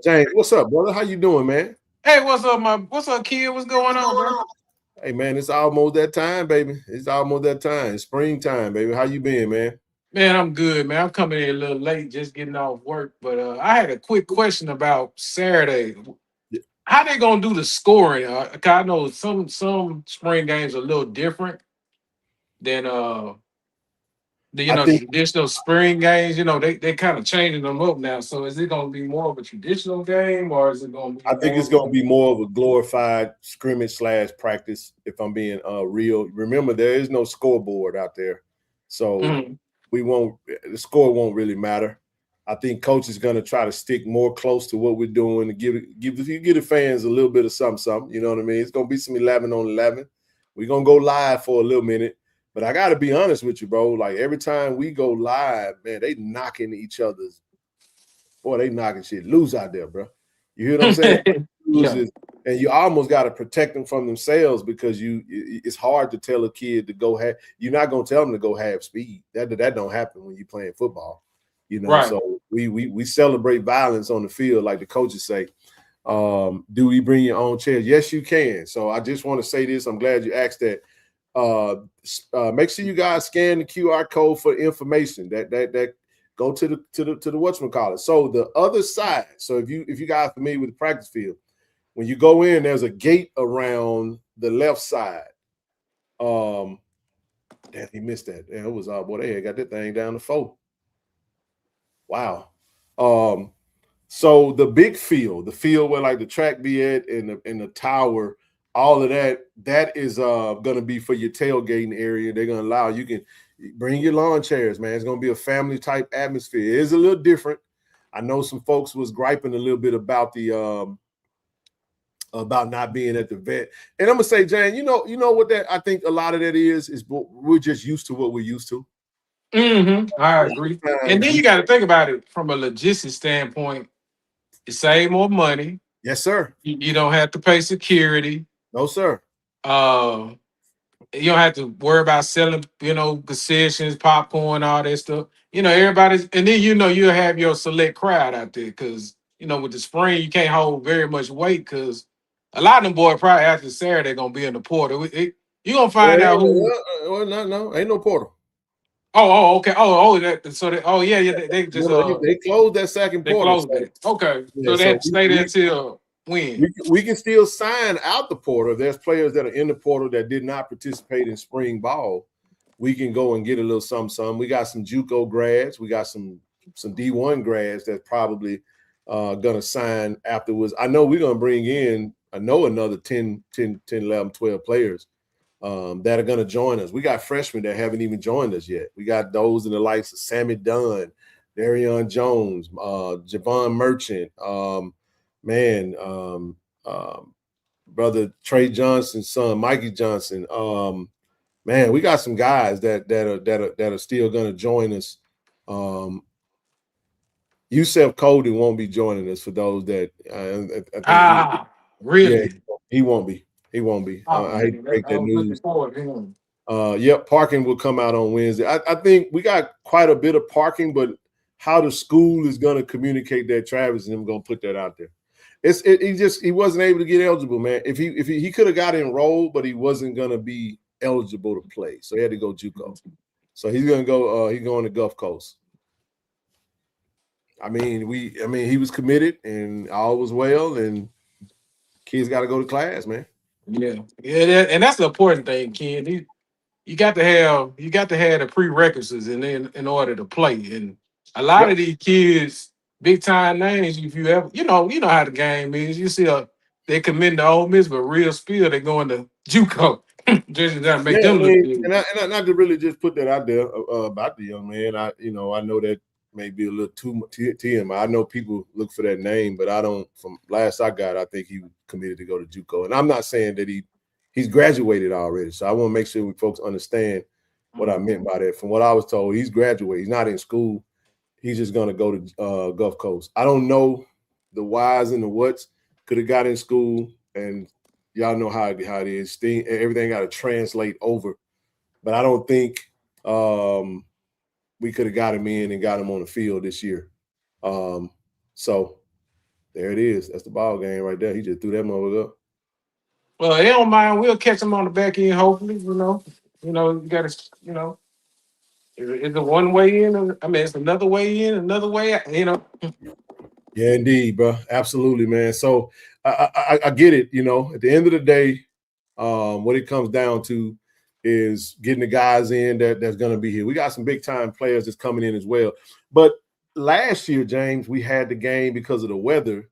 James, what's up, brother? How you doing, man? Hey, what's up, kid? What's going on, bro? Hey, man, it's almost that time, baby. It's almost that time. It's springtime, baby. How you been, man? Man, I'm good, man. I'm coming in a little late, just getting off work. But I had a quick question about Saturday. How they gonna do the scoring? Cause I know some spring games are a little different than traditional spring games. They kind of changing them up now. So is it gonna be more of a traditional game, or is it gonna be? I think it's gonna be more of a glorified scrimmage / practice. If I'm being real, remember there is no scoreboard out there, so the score won't really matter. I think coach is going to try to stick more close to what we're doing to give the fans a little bit of something. You know what I mean? It's going to be some 11 on 11. We're going to go live for a little minute. But I got to be honest with you, bro. Like, every time we go live, man, they knocking each other's. Boy, they knocking shit loose out there, bro. You hear what I'm saying? Yeah. And you almost got to protect them from themselves because it's hard to tell a kid to go half. You're not going to tell them to go half speed. That don't happen when you're playing football. Right. So we celebrate violence on the field, like the coaches say. Do we bring your own chairs? Yes, you can. So I just want to say this. I'm glad you asked that. Make sure you guys scan the QR code for information that go to the whatchamacallit. So the other side. So if you guys are familiar with the practice field, when you go in, there's a gate around the left side. Damn, he missed that. Damn, it was boy, they had got that thing down to 4. Wow. So the big field, the field where like the track be at and the tower, all of that is gonna be for your tailgating area. They're gonna allow you can bring your lawn chairs, man. It's gonna be a family type atmosphere. It is a little different. I know some folks was griping a little bit about the about not being at the vet. And I'm gonna say, Jane, you know what that I think a lot of that is we're just used to what we're used to. I agree. And then you got to think about it from a logistics standpoint. You save more money. Yes, sir. You don't have to pay security. No, sir. You don't have to worry about selling, concessions, popcorn, all that stuff. Everybody's, and then you'll have your select crowd out there because with the spring you can't hold very much weight because a lot of them boys probably after Saturday gonna be in the portal. You gonna find out who. Well, no, ain't no portal. Okay. They just they closed that second they portal. Closed it. Okay, Yeah, so they have to stay there until when? We can still sign out the portal. If there's players that are in the portal that did not participate in spring ball, we can go and get a little something. We got some JUCO grads. We got some D1 grads that's probably gonna sign afterwards. I know we're gonna bring in another 10, 11, 12 players that are gonna join us. We got freshmen that haven't even joined us yet. We got those in the likes of Sammy Dunn, Darion Jones, Javon Merchant, brother Trey Johnson's son, Mikey Johnson. We got some guys that are still gonna join us. Yusef Colden won't be joining us for those that I think really? Yeah, he won't be. He won't be. I hate to break that news. Parking will come out on Wednesday. I think we got quite a bit of parking, but how the school is going to communicate that, Travis and them going to put that out there. He wasn't able to get eligible, man. If he could have got enrolled, but he wasn't going to be eligible to play, so he had to go JUCO. So he's going to go. He's going to Gulf Coast. He was committed and all was well, and kids got to go to class, man. Yeah, and that's the important thing, Ken. You got to have the prerequisites in order to play. And a lot of these kids, big time names, if you ever, you know how the game is. You see they commit to Ole Miss, but real spill, they going to JUCO. Just gotta make them look good. And not to really just put that out there about the young man. I know that may be a little too much TMI. I know people look for that name, but I don't. From last I got, I think he committed to go to JUCO. And I'm not saying that he's graduated already. So I want to make sure we folks understand what I meant by that. From what I was told, he's graduated. He's not in school. He's just going to go to Gulf Coast. I don't know the whys and the whats. Could have got in school, and y'all know how it is. Everything got to translate over. But I don't think we could have got him in and got him on the field this year. So there it is. That's the ball game right there. He just threw that motherfucker up. Well, they don't mind. We'll catch them on the back end, hopefully. You got to, it's a one way in. It's another way in, another way out, Yeah, indeed, bro. Absolutely, man. So I get it. At the end of the day, what it comes down to is getting the guys in that's going to be here. We got some big time players that's coming in as well. But last year, James, we had the game because of the weather.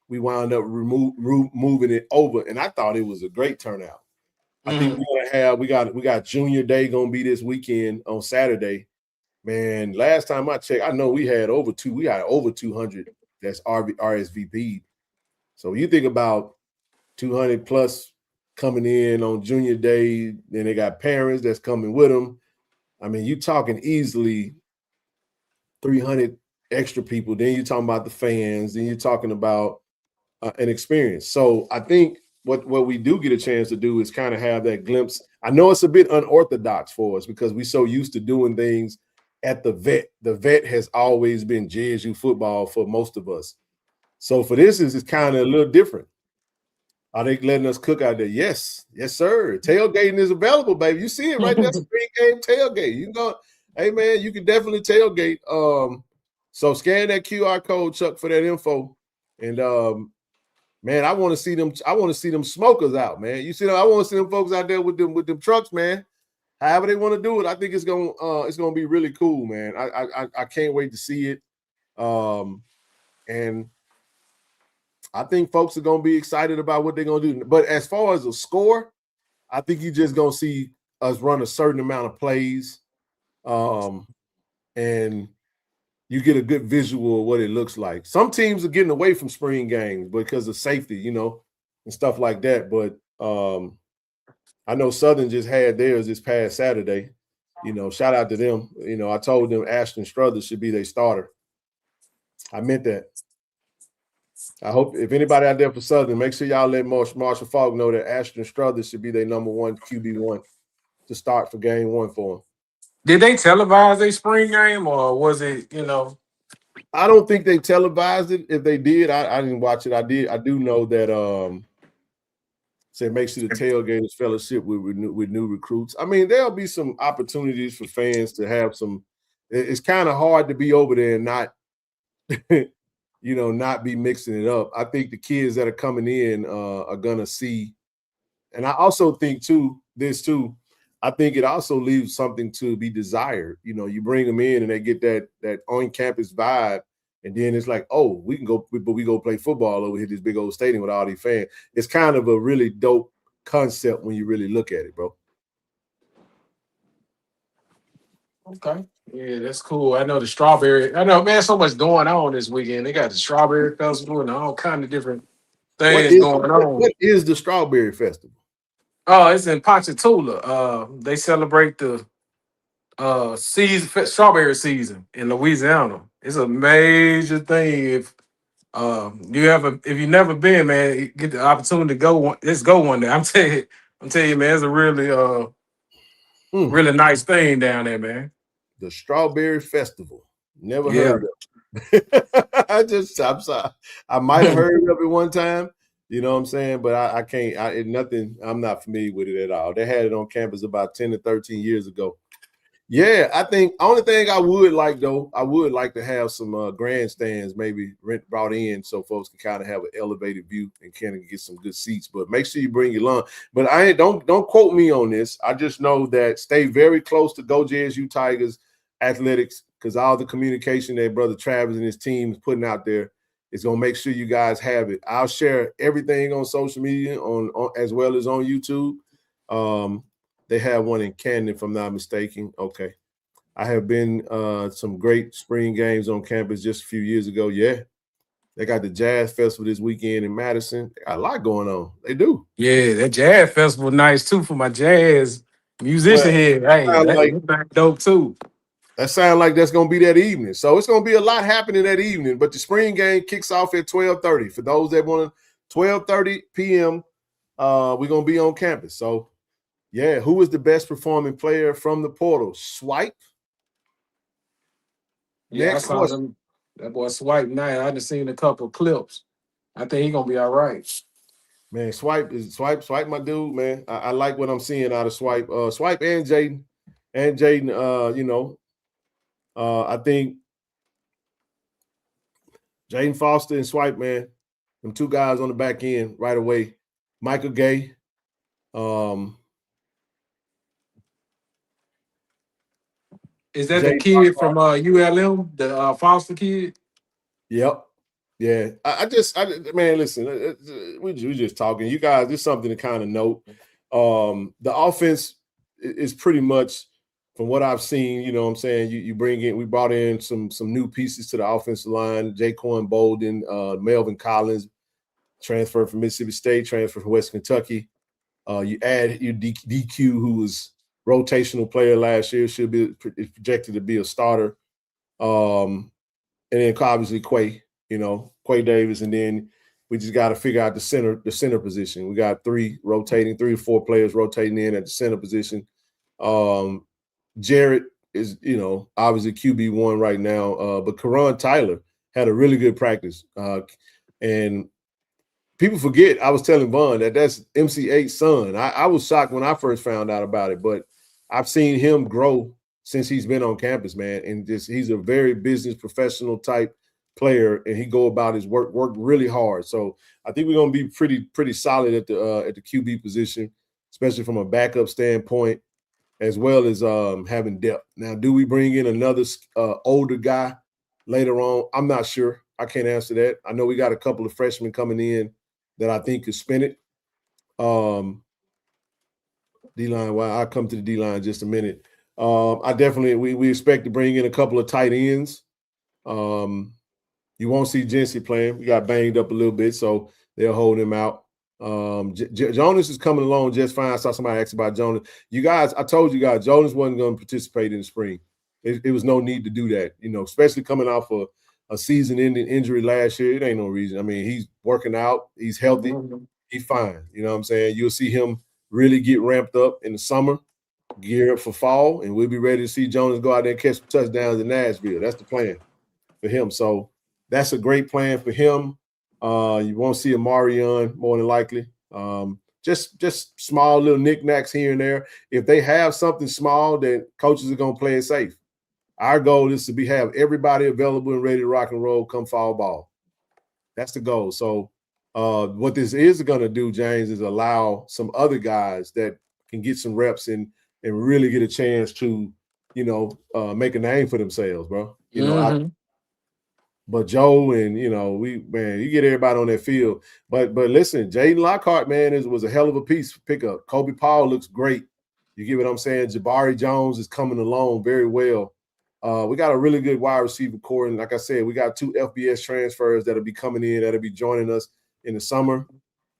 We wound up moving it over, and I thought it was a great turnout. I think we got Junior Day gonna be this weekend on Saturday. Man, last time I checked, I know we had over 200 that's RSVP'd. So you think about 200 plus coming in on Junior Day, then they got parents that's coming with them. You talking easily 300 extra people. Then you're talking about the fans. Then you're talking about an experience. So I think what we do get a chance to do is kind of have that glimpse. I know it's a bit unorthodox for us because we're so used to doing things at the vet. The vet has always been JSU football for most of us. So for this, it's kind of a little different. Are they letting us cook out there? Yes, sir. Tailgating is available, baby. You see it right there. Spring game tailgate. You can go, hey man, you can definitely tailgate. So scan that QR code, Chuck, for that info. And man, I want to see them. I want to see them smokers out, man. You see, I want to see them folks out there with them trucks, man. However they want to do it, I think it's gonna be really cool, man. I can't wait to see it. And I think folks are gonna be excited about what they're gonna do. But as far as a score, I think you're just gonna see us run a certain amount of plays, and you get a good visual of what it looks like. Some teams are getting away from spring games because of safety, and stuff like that. But I know Southern just had theirs this past Saturday. Shout out to them. I told them Ashton Struthers should be their starter. I meant that. I hope if anybody out there for Southern, make sure y'all let Marshall Falk know that Ashton Struthers should be their #1 QB1 to start for game 1 for him. Did they televise a spring game, or was it, I don't think they televised it. If they did, I didn't watch it. I do know that say make sure the tailgaters fellowship with new recruits. I mean, there'll be some opportunities for fans to have some. It's kind of hard to be over there and not, not be mixing it up. I think the kids that are coming in are gonna see, and I also think too. I think it also leaves something to be desired. You bring them in and they get that on-campus vibe, and then it's like, oh, we go play football over here, this big old stadium with all these fans. It's kind of a really dope concept when you really look at it, bro. Okay. Yeah, that's cool. I know the strawberry. I know, man, so much going on this weekend. They got the Strawberry Festival and all kind of different things going on. What is the Strawberry Festival? Oh, it's in Ponchatoula. They celebrate the strawberry season in Louisiana. It's a major thing. If you've never been, man, you get the opportunity to go. Let's go one day. I'm telling you, man, it's a really really nice thing down there, man. The Strawberry Festival. Never heard of it. I'm sorry. I might have heard of it one time. You know what I'm saying? But I can't. I'm not familiar with it at all. They had it on campus about 10 to 13 years ago. Yeah, I think only thing I would like to have some grandstands maybe brought in so folks can kind of have an elevated view and kind of get some good seats. But make sure you bring your lawn. But don't quote me on this. I just know that stay very close to Go JSU Tigers athletics, because all the communication that Brother Travis and his team is putting out there is going to make sure you guys have it. I'll share everything on social media on as well as on YouTube. They have one in Canton, if I'm not mistaken. Okay. I have been some great spring games on campus just a few years ago. Yeah. They got the Jazz Festival this weekend in Madison. They got a lot going on. They do. Yeah, that Jazz Festival nice too for my jazz musician here. Hey, that's dope too. That sounds like that's going to be that evening. So it's going to be a lot happening that evening. But the spring game kicks off at 12:30. For those that want to, 12:30 p.m., we're going to be on campus. So, yeah, who is the best performing player from the portal? Swipe? Yeah, next question. That boy Swipe nice. I just seen a couple of clips. I think he's going to be all right. Man, Swipe, my dude, man. I like what I'm seeing out of Swipe. Swipe and Jaden. I think Jaden Foster and Swipe, man, them two guys on the back end right away. Michael Gay. Is that the kid from ULM, the Foster kid? Yep. Yeah. Man, listen, we just talking. You guys, there's something to kind of note. The offense is pretty much, from what I've seen, you know what I'm saying, we brought in some new pieces to the offensive line. Jaquan Bolden, Melvin Collins, transferred from Mississippi State, transferred from West Kentucky. You add your DQ, who was rotational player last year, should be projected to be a starter. And then obviously Quay Davis, and then we just got to figure out the center position. We got 3 or 4 players rotating in at the center position. Jarrett is, obviously QB1 right now, but Karan Tyler had a really good practice. And people forget, I was telling Vaughn that's MC8's son. I was shocked when I first found out about it, but I've seen him grow since he's been on campus, man. And he's a very business professional type player, and he go about his work really hard. So I think we're going to be pretty solid at the QB position, especially from a backup standpoint, as well as having depth. Now, do we bring in another older guy later on? I'm not sure. I can't answer that. I know we got a couple of freshmen coming in that I think could spin it. D-line, well, I'll come to the D-line in just a minute. We expect to bring in a couple of tight ends. You won't see Jency playing. We got banged up a little bit, so they'll hold him out. Jonas is coming along just fine. I saw somebody ask about Jonas. You guys, I told you guys, Jonas wasn't going to participate in the spring. It was no need to do that, especially coming off a season-ending injury last year. It ain't no reason. I mean, he's working out. He's healthy. He's fine. You know what I'm saying? You'll see him really get ramped up in the summer, gear up for fall, and we'll be ready to see Jonas go out there and catch some touchdowns in Nashville. That's the plan for him. So that's a great plan for him. You won't see a Marion more than likely. Just small little knickknacks here and there. If they have something small, then coaches are going to play it safe. Our goal is to have everybody available and ready to rock and roll come fall ball. That's the goal. So what this is going to do, James, is allow some other guys that can get some reps and really get a chance to, make a name for themselves, bro. But Joe and, you get everybody on that field. But listen, Jaden Lockhart, man, was a hell of a piece pickup. Kobe Paul looks great. You get what I'm saying? Jabari Jones is coming along very well. We got a really good wide receiver core. And like I said, we got 2 FBS transfers that'll be coming in, that'll be joining us in the summer.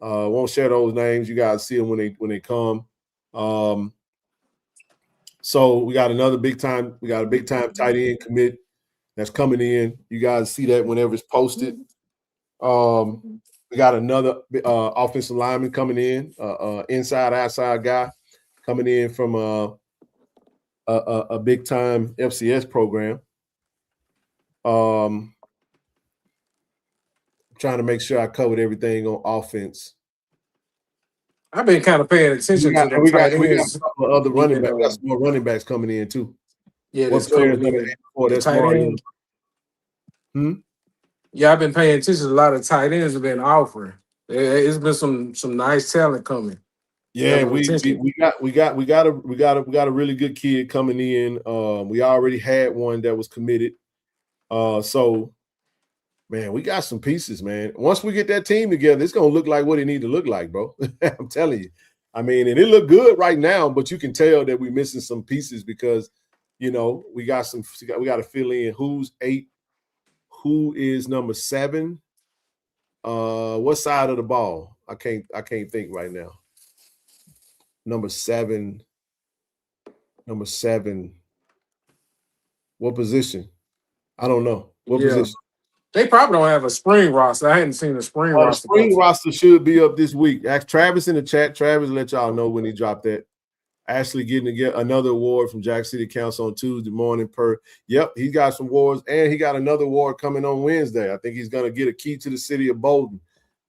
Won't share those names. You guys see them when they come. So we got a big time tight end commit that's coming in. You guys see that whenever it's posted. We got another offensive lineman coming in, inside outside guy coming in from a big time FCS program. Trying to make sure I covered everything on offense. I've been kind of paying attention to them. We got a couple of other running backs. We got some more running backs coming in too. Yeah, that's tight end. Yeah, I've been paying attention. A lot of tight ends have been offering. It's been some nice talent coming. Yeah, we got a really good kid coming in. We already had one that was committed. So, man, we got some pieces, man. Once we get that team together, it's gonna look like what it need to look like, bro. I'm telling you. I mean, and it look good right now, but you can tell that we're missing some pieces because, we got to fill in who's 8, who is number 7. What side of the ball? I can't think right now. Number 7. What position? I don't know. What position? They probably don't have a spring roster. I hadn't seen a spring roster. The spring roster should be up this week. Ask Travis in the chat. Travis will let y'all know when he dropped that. Ashley getting to get another award from Jack City Council on Tuesday morning Yep, he got some awards, and he got another award coming on Wednesday. I think he's going to get a key to the city of Bolton.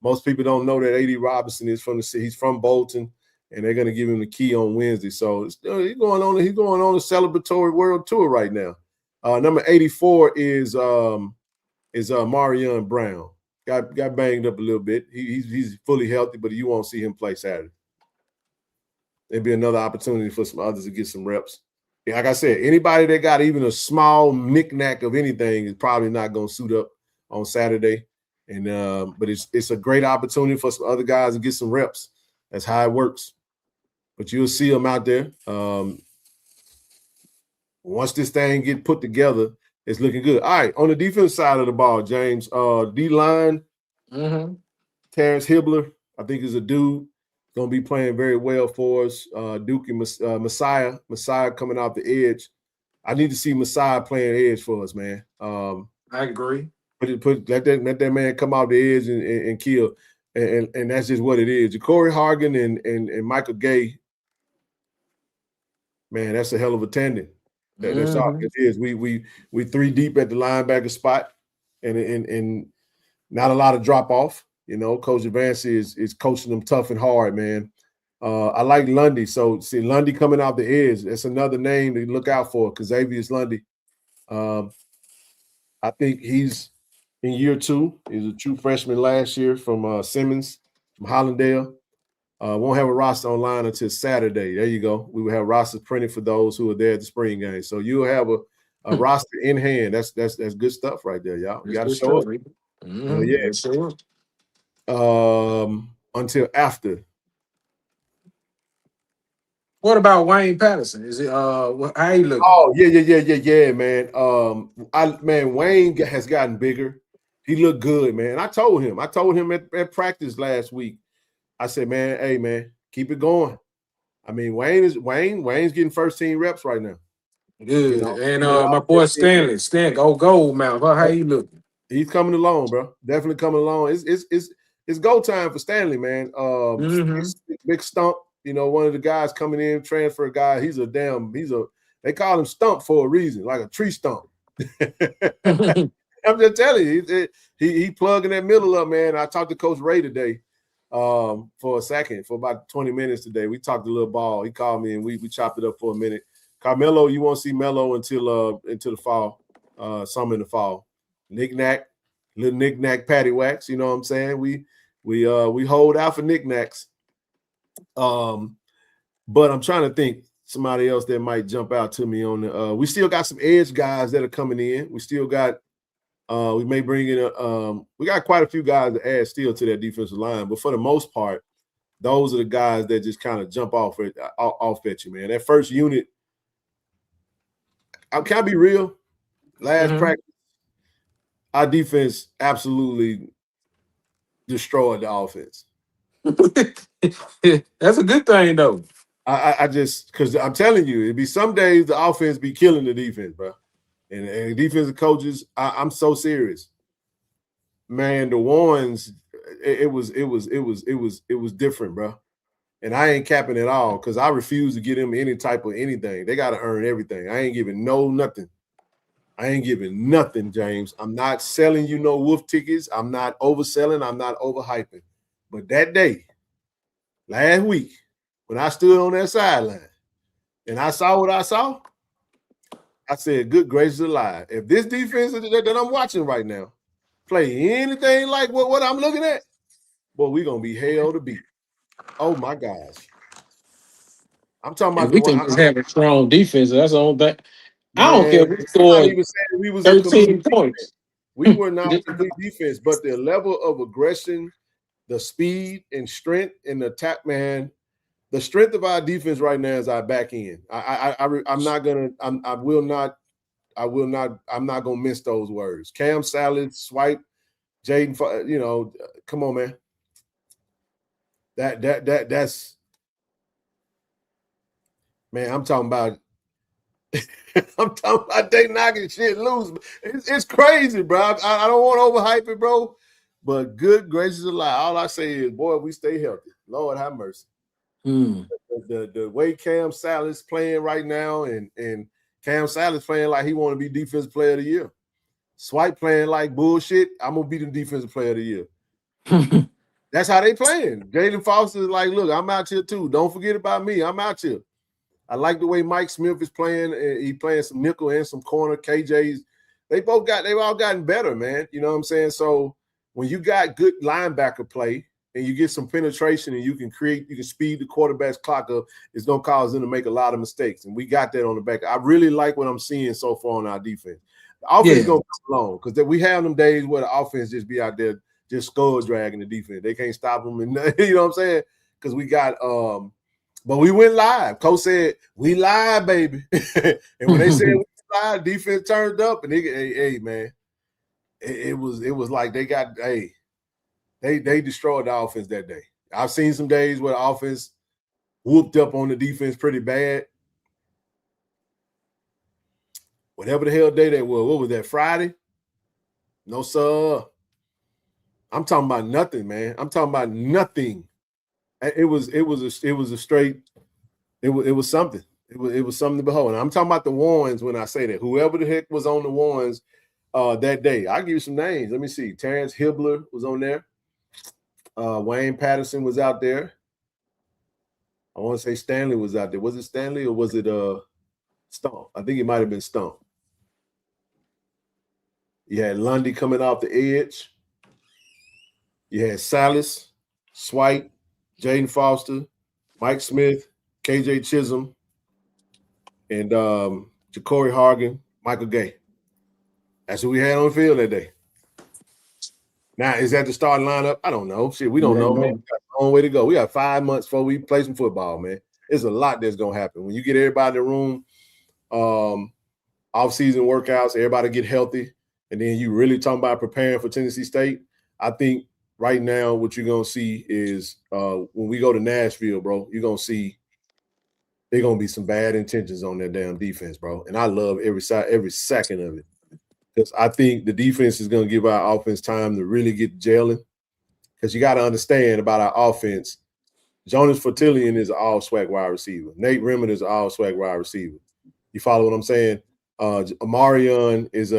Most people don't know that A.D. Robinson is from the city. He's from Bolton, and they're going to give him the key on Wednesday. So he's going on a celebratory world tour right now. Number 84 is Marion Brown. Got banged up a little bit. He's fully healthy, but you won't see him play Saturday. There'd be another opportunity for some others to get some reps. Yeah, like I said, anybody that got even a small knick-knack of anything is probably not going to suit up on Saturday. And but it's a great opportunity for some other guys to get some reps. That's how it works. But you'll see them out there. Once this thing get put together, it's looking good. All right, on the defense side of the ball, James, D-line, Terrence Hibbler, I think is a dude. Going to be playing very well for us. Duke and Messiah coming off the edge. I need to see Messiah playing edge for us, man. I agree. Let that man come off the edge and kill, and that's just what it is. Ja'Cory Hargan and Michael Gay, man, that's a hell of a tandem. That's all it is. We 3 deep at the linebacker spot, and not a lot of drop off. Coach Advance is coaching them tough and hard, man. I like Lundy. So see Lundy coming out the edge. That's another name to look out for, Xavier Lundy. I think he's in year 2. He's a true freshman last year from Simmons, from Hollandale. Won't have a roster online until Saturday. There you go. We will have rosters printed for those who are there at the spring game. So you'll have a roster in hand. That's good stuff right there, y'all. You got to show it. Yeah. Sure. Until after. What about Wayne Patterson? Is it how he look? Oh, yeah, man. Wayne has gotten bigger. He looked good, man. I told him at practice last week. I said, man, hey man, keep it going. I mean, Wayne's getting first team reps right now. Good. And my boy Stanley, go Goldmouth. How he looking? He's coming along, bro. Definitely coming along. It's go time for Stanley, man. It's big Stump, you know, one of the guys coming in, transfer guy. They call him Stump for a reason, like a tree stump. I'm just telling you, he plugging that middle up, man. I talked to Coach Ray today for a second, for about 20 minutes today. We talked a little ball. He called me and we chopped it up for a minute. Carmelo, you won't see Melo until the fall, some in the fall. Knick-knack, little knick-knack patty wax, you know what I'm saying? We hold out for knick-knacks. But I'm trying to think somebody else that might jump out to me on the we still got some edge guys that are coming in. We still got we may bring in we got quite a few guys to add still to that defensive line, but for the most part, those are the guys that just kind of jump off at you, man. That first unit, can I be real? Last practice, our defense absolutely destroyed the offense. That's a good thing, though. I just, because I'm telling you, it'd be some days the offense be killing the defense, bro. And defensive coaches, I'm so serious, man. The ones, it was different, bro. And I ain't capping at all because I refuse to give them any type of anything. They got to earn everything. I ain't giving nothing. I ain't giving nothing, James. I'm not selling you no wolf tickets. I'm not overselling. I'm not overhyping. But that day, last week, when I stood on that sideline and I saw what I saw, I said, good gracious alive. If this defense that I'm watching right now play anything like what I'm looking at, boy, we're going to be hell to beat. Oh, my gosh. I'm talking about we can just have a strong defense. That's the only thing. I don't care if we scored 13 points. We were not a complete defense, but the level of aggression, the speed and strength and the attack, man, the strength of our defense right now is our back end. I'm not gonna miss those words. Cam Salad, Swipe, Jaden, you know, come on, man. That's man, I'm talking about they knocking shit loose. It's crazy, bro. I don't want to overhype it, bro. But good gracious alive. All I say is, boy, we stay healthy. Lord have mercy. The way Cam Salad's playing right now, and Cam Salad's playing like he want to be defensive player of the year. Swipe playing like bullshit. I'm gonna be the defensive player of the year. That's how they playing. Jalen Foster is like, look, I'm out here too. Don't forget about me. I'm out here. I like the way Mike Smith is playing. He playing some nickel and some corner. KJ's. They've all gotten better, man. You know what I'm saying? So when you got good linebacker play and you get some penetration and you can speed the quarterback's clock up, it's gonna cause them to make a lot of mistakes. And we got that on the back. I really like what I'm seeing so far on our defense. The offense is gonna come along because we have them days where the offense just be out there just skull dragging the defense. They can't stop them, and you know what I'm saying? Because we got but we went live. Coach said, we live, baby. And when they said we live, defense turned up, and hey, man, it was like they destroyed the offense that day. I've seen some days where the offense whooped up on the defense pretty bad. Whatever the hell day that was, what was that, Friday? No, sir. I'm talking about nothing, man. I'm talking about nothing. It was something. It was something to behold. And I'm talking about the ones when I say that. Whoever the heck was on the ones that day. I'll give you some names. Let me see. Terrence Hibbler was on there. Wayne Patterson was out there. I want to say Stanley was out there. Was it Stanley or was it Stump? I think it might have been Stump. You had Lundy coming off the edge. You had Salas, Swipe, Jaden Foster, Mike Smith, KJ Chisholm, and Ja'Cory Hargan, Michael Gay. That's who we had on the field that day. Now, is that the starting lineup? I don't know. Shit, we don't know, man. We got a long way to go. We got 5 months before we play some football, man. There's a lot that's going to happen. When you get everybody in the room, off-season workouts, everybody get healthy, and then you really talking about preparing for Tennessee State, I think right now what you're going to see is when we go to Nashville, bro, you're going to see there's going to be some bad intentions on that damn defense, bro. And I love every second of it. because I think the defense is going to give our offense time to really get gelling. Because you got to understand about our offense, Jonas Fortillion is an all-swag wide receiver. Nate Rimmon is an all-swag wide receiver. You follow what I'm saying? Amarion is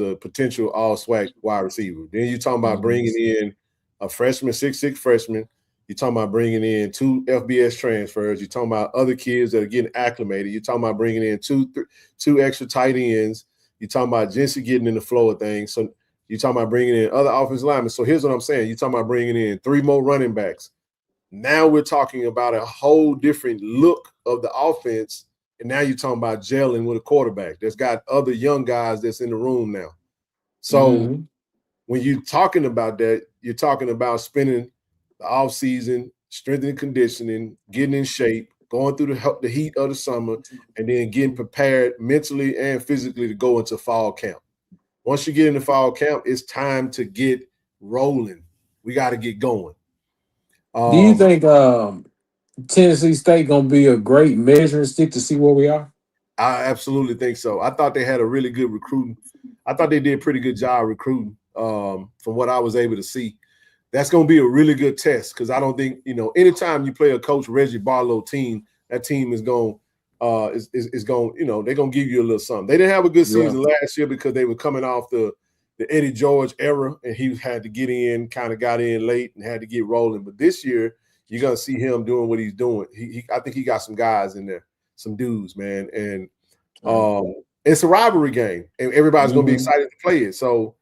a potential all-swag wide receiver. Then you're talking about bringing in a freshman, 6'6" freshman. You're talking about bringing in 2 FBS transfers. You're talking about other kids that are getting acclimated. You're talking about bringing in two extra tight ends. You're talking about Jency getting in the flow of things. So you're talking about bringing in other offensive linemen. So here's what I'm saying. You're talking about bringing in 3 more running backs. Now we're talking about a whole different look of the offense. And now you're talking about gelling with a quarterback that's got other young guys that's in the room now. So when you're talking about that, you're talking about spending the offseason, strengthening conditioning, getting in shape, going through the heat of the summer, and then getting prepared mentally and physically to go into fall camp. Once you get into fall camp, it's time to get rolling. We got to get going. Do you think Tennessee State gonna be a great measuring stick to see where we are? I absolutely think so. I thought they had a really good recruiting. I thought they did a pretty good job recruiting from what I was able to see. That's going to be a really good test because I don't think, anytime you play a Coach Reggie Barlow team, that team is going is going, they're going to give you a little something. They didn't have a good season last year because they were coming off the Eddie George era, and he had to get in, kind of got in late and had to get rolling. But this year, you're going to see him doing what he's doing. I think he got some guys in there, some dudes, man. And it's a rivalry game, and everybody's going to be excited to play it. So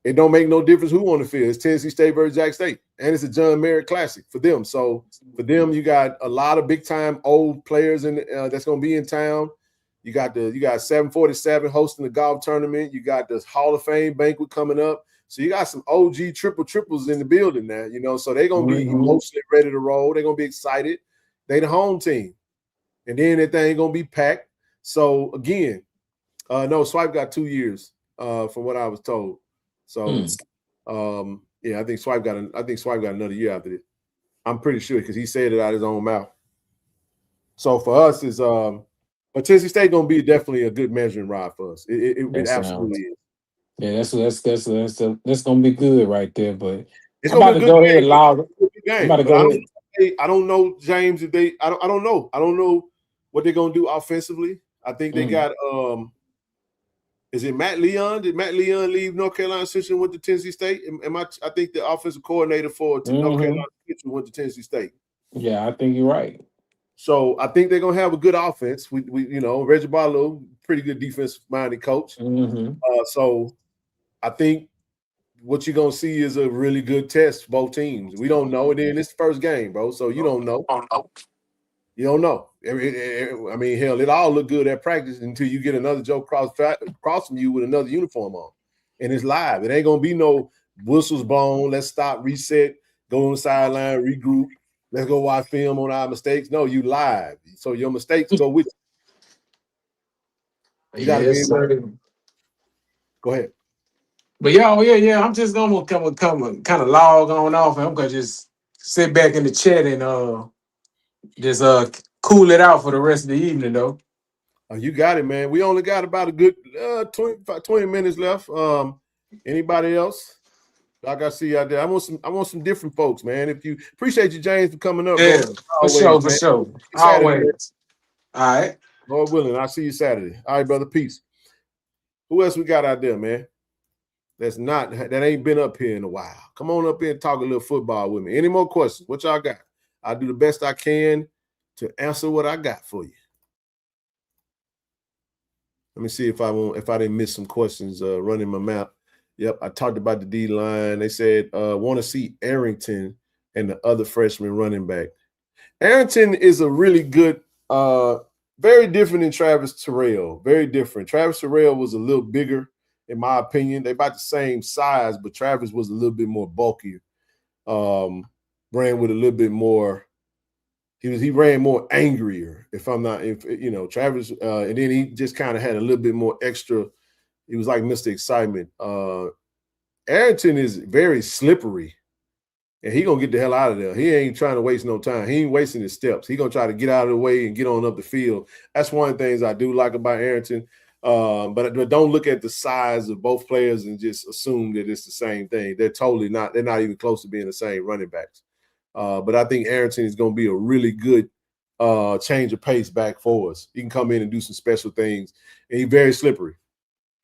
it don't make no difference who on the field. It's Tennessee State versus Jack State, and it's a John Merritt Classic for them. So for them, you got a lot of big-time old players in that's going to be in town. You got 747 hosting the golf tournament. You got this Hall of Fame banquet coming up. So you got some OG triples in the building now, so they're going to be emotionally ready to roll. They're going to be excited. They the home team. And then that thing going to be packed. So, again, no, Swipe got 2 years from what I was told. So, I think Swipe got another year after this. I'm pretty sure because he said it out of his own mouth. So, for us, it's but Tennessee State going to be definitely a good measuring rod for us. It absolutely is. Yeah, that's gonna be good right there. But it's I'm about to go ahead loud. I don't know, James. If they, I don't know. I don't know what they're gonna do offensively. I think they got is it Matt Leon? Did Matt Leon leave North Carolina Central and went to Tennessee State? I think the offensive coordinator for North Carolina Central went to Tennessee State. Yeah, I think you're right. So I think they're gonna have a good offense. We Reggie Barlow, pretty good defensive-minded coach. So I think what you're gonna see is a really good test for both teams. We don't know, and then it's the first game, bro. So you don't know. You don't know. I mean, hell, it all look good at practice until you get another Joe cross from you with another uniform on, and it's live. It ain't gonna be no whistles blown. Let's stop, reset, go on the sideline, regroup. Let's go watch film on our mistakes. No, you live, so your mistakes go with you. You gotta be able to go ahead. But yeah. I'm just gonna come kind of log on off, and I'm gonna just sit back in the chat and just cool it out for the rest of the evening, though. You got it, man. We only got about a good 20 minutes left. Anybody else? Like I see out there, I want some different folks, man. If you appreciate you, James, for coming up. Yeah, for sure. Always. All right. Lord willing, I'll see you Saturday. All right, brother. Peace. Who else we got out there, man? That ain't been up here in a while. Come on up here and talk a little football with me. Any more questions? What y'all got? I'll do the best I can to answer what I got for you. Let me see if I didn't miss some questions running my map. Yep, I talked about the D-line. They said want to see Arrington and the other freshman running back. Arrington is a really good, very different than Travis Terrell. Very different. Travis Terrell was a little bigger, in my opinion. They're about the same size, but Travis was a little bit more bulkier. Ran with a little bit more. He ran more angrier. Travis, and then he just kind of had a little bit more extra. He was like Mr. Excitement. Arrington is very slippery, and he gonna get the hell out of there. He ain't trying to waste no time. He ain't wasting his steps. He gonna try to get out of the way and get on up the field. That's one of the things I do like about Arrington. But don't look at the size of both players and just assume that it's the same thing. They're totally not. They're not even close to being the same running backs. But I think Arrington is going to be a really good change of pace back for us. He can come in and do some special things, and he's very slippery.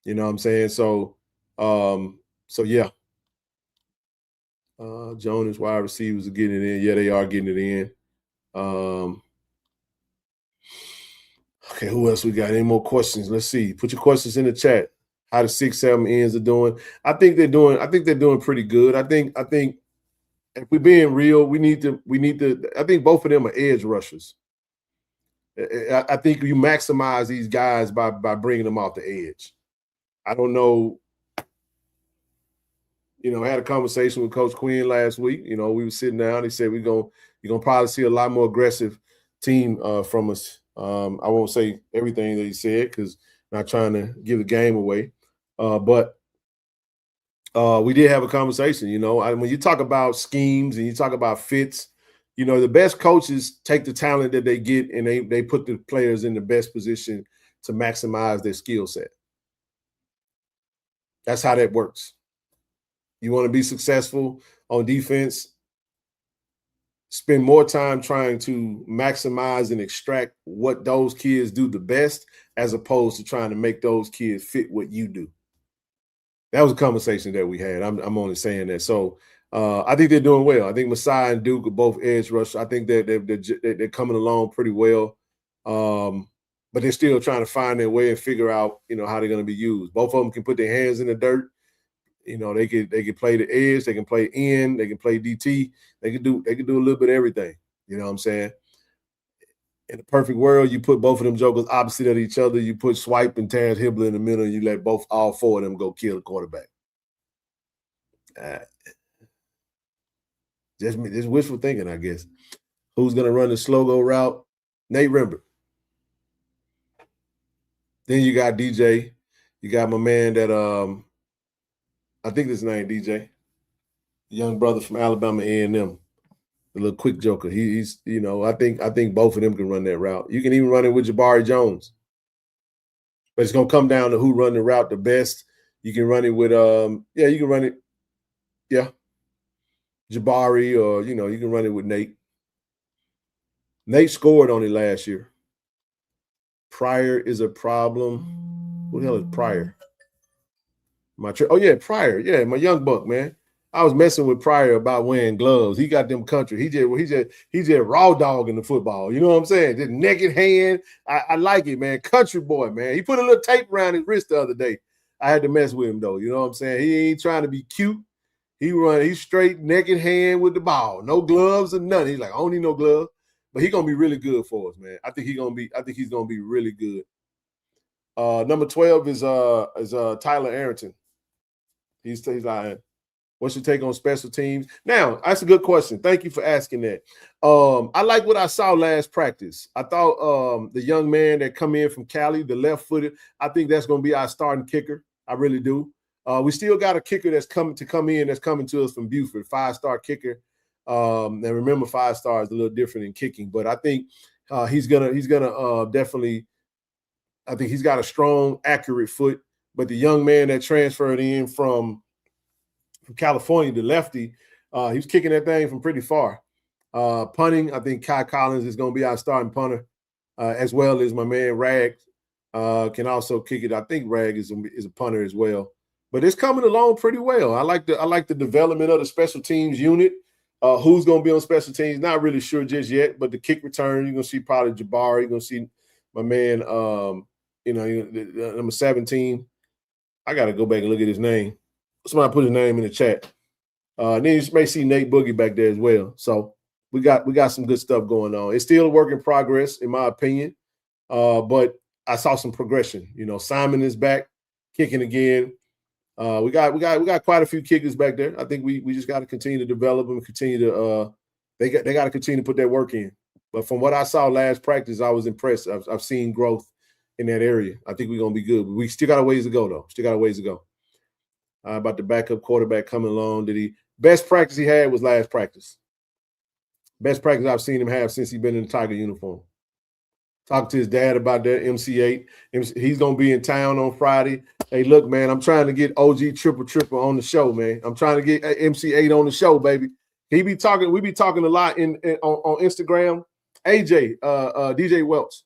You know what I'm saying? So yeah. Jonas wide receivers are getting it in. Yeah, they are getting it in. Okay, who else we got? Any more questions? Let's see. Put your questions in the chat. How the 6-7 ends are doing. I think they're doing pretty good. I think if we're being real, we need to. I think both of them are edge rushers. I think you maximize these guys by bringing them off the edge. I don't know. I had a conversation with Coach Quinn last week. We were sitting down. He said you're gonna probably see a lot more aggressive team from us. I won't say everything that he said because I'm not trying to give the game away. But we did have a conversation. When you talk about schemes and you talk about fits, the best coaches take the talent that they get and they put the players in the best position to maximize their skill set. That's how that works. You want to be successful on defense, spend more time trying to maximize and extract what those kids do the best as opposed to trying to make those kids fit what you do. That was a conversation that we had. I'm only saying that. So I think they're doing well. I think Masai and Duke are both edge rushers. I think they're coming along pretty well. But they're still trying to find their way and figure out, how they're going to be used. Both of them can put their hands in the dirt. They could play the edge, they can play in, they can play DT, they can do a little bit of everything. You know what I'm saying? In a perfect world, you put both of them jokers opposite of each other. You put Swipe and Terrence Hibbler in the middle, and you let all four of them go kill the quarterback. Just wishful thinking, I guess. Who's gonna run the slow go route? Nate Rembert. Then you got DJ. You got my man that I think his name DJ, young brother from Alabama A&M, the little quick joker. He's I think both of them can run that route. You can even run it with Jabari Jones, but it's gonna come down to who run the route the best. You can run it with you can run it, Jabari, or you can run it with Nate. Nate scored on it last year. Pryor is a problem. Who the hell is Pryor? Pryor. Yeah, my young buck, man. I was messing with Pryor about wearing gloves. He got them country. He just raw dog in the football. You know what I'm saying? Just naked hand. I like it, man. Country boy, man. He put a little tape around his wrist the other day. I had to mess with him though. You know what I'm saying? He ain't trying to be cute. He's straight naked hand with the ball. No gloves or nothing. He's like, I don't need no gloves. But he's gonna be really good for us, man. I think he's gonna be really good. Number 12 is Tyler Arrington. He's lying. What's your take on special teams? Now, that's a good question. Thank you for asking that. I like what I saw last practice. I thought the young man that come in from Cali, the left-footed, I think that's going to be our starting kicker. I really do. We still got a kicker that's coming to us from Buford, 5-star kicker. And remember, 5-star is a little different in kicking, but I think he's gonna definitely. I think he's got a strong, accurate foot. But the young man that transferred in from California, the lefty, he was kicking that thing from pretty far. Punting, I think Kai Collins is going to be our starting punter, as well as my man Rag can also kick it. I think Rag is a punter as well. But it's coming along pretty well. I like the development of the special teams unit. Who's going to be on special teams? Not really sure just yet. But the kick return, you're going to see probably Jabari. You're going to see my man, number 17. I got to go back and look at his name. Somebody put his name in the chat. Then you may see Nate Boogie back there as well. So we got some good stuff going on. It's still a work in progress, in my opinion. But I saw some progression. Simon is back kicking again. We got quite a few kickers back there. I think we just got to continue to develop them, continue to they got to continue to put that work in. But from what I saw last practice, I was impressed. I've seen growth in that area. I think we're going to be good. But we still got a ways to go, though. Still got a ways to go. About the backup quarterback coming along. Best practice he had was last practice. Best practice I've seen him have since he's been in the Tiger uniform. Talk to his dad about that MC8. He's gonna be in town on Friday. Hey, look, man, I'm trying to get OG triple on the show, man. I'm trying to get MC8 on the show, baby. We be talking a lot on Instagram. AJ, DJ Welch.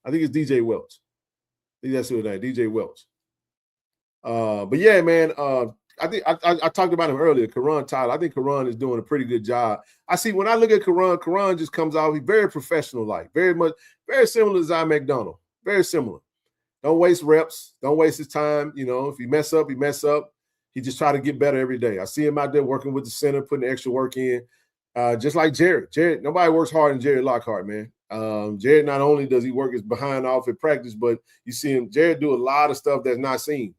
I think it's DJ Welch. I think that's who it is, DJ Welch. But yeah, man, I think I talked about him earlier, Karan Tyler. I think Karan is doing a pretty good job. I see when I look at Karan just comes out, he's very professional-like, very similar to Zy McDonald. Very similar. Don't waste reps, don't waste his time. You know, if he mess up, he mess up. He just try to get better every day. I see him out there working with the center, putting extra work in. Just like Jared. Nobody works harder than Jared Lockhart, man. Jared, not only does he work his behind off at practice, but you see him, Jared do a lot of stuff that's not seen.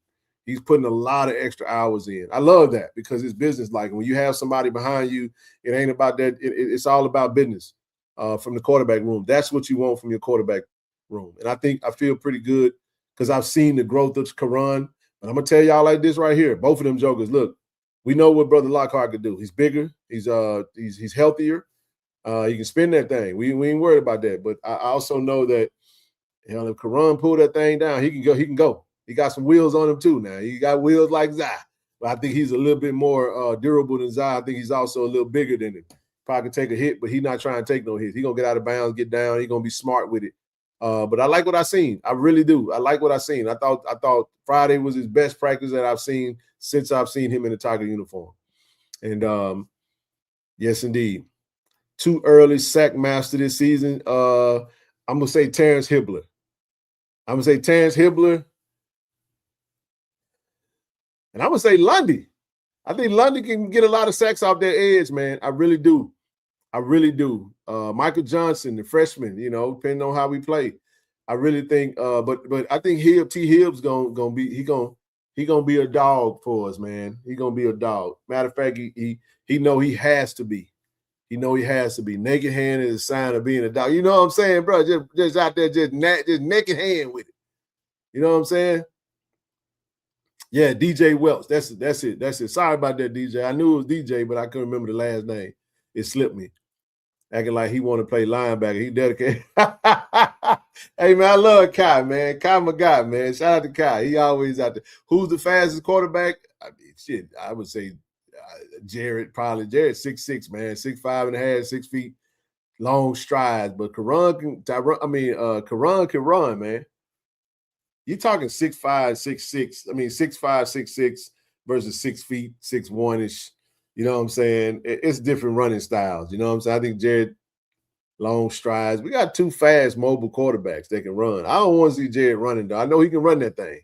He's putting a lot of extra hours in. I love that because it's business like. When you have somebody behind you, it ain't about that. It's all about business from the quarterback room. That's what you want from your quarterback room. And I feel pretty good because I've seen the growth of Karan. But I'm going to tell y'all like this right here. Both of them jokers, look, we know what Brother Lockhart could do. He's bigger. He's healthier. He can spin that thing. We ain't worried about that. But I also know that, you know, if Karan pull that thing down, he can go. He got some wheels on him too now. He got wheels like Zy. But I think he's a little bit more durable than Zy. I think he's also a little bigger than him. Probably can take a hit, but he's not trying to take no hits. He's going to get out of bounds, get down. He's going to be smart with it. But I like what I seen. I really do. I like what I seen. I thought Friday was his best practice that I've seen since I've seen him in the Tiger uniform. And yes, indeed. Too early sack master this season. I'm going to say Terrence Hibbler. And I'm going to say Lundy. I think Lundy can get a lot of sacks off that edge, man. I really do. Michael Johnson, the freshman, you know, depending on how we play. I really think, but I think T. Hibb's gonna be a dog for us, man. He's gonna be a dog. Matter of fact, he know he has to be. Naked hand is a sign of being a dog. You know what I'm saying, bro? Just out there, just naked hand with it. You know what I'm saying? Yeah, DJ Welch. That's it. Sorry about that, DJ. I knew it was DJ, but I couldn't remember the last name. It slipped me. Acting like he want to play linebacker. He dedicated. Hey, man, I love Kai, man. Kai, my guy, man. Shout out to Kai. He always out there. Who's the fastest quarterback? I mean, shit, I would say Jared, probably. Jared, 6'6", man. 6'5.5", 6 feet. Long strides. But Karan can run, man. You're talking 6'5", 6'6". I mean, 6'5", 6'6" versus 6 feet, 6'1"-ish. You know what I'm saying? It's different running styles. You know what I'm saying? I think Jared, long strides. We got two fast mobile quarterbacks that can run. I don't want to see Jared running, though. I know he can run that thing.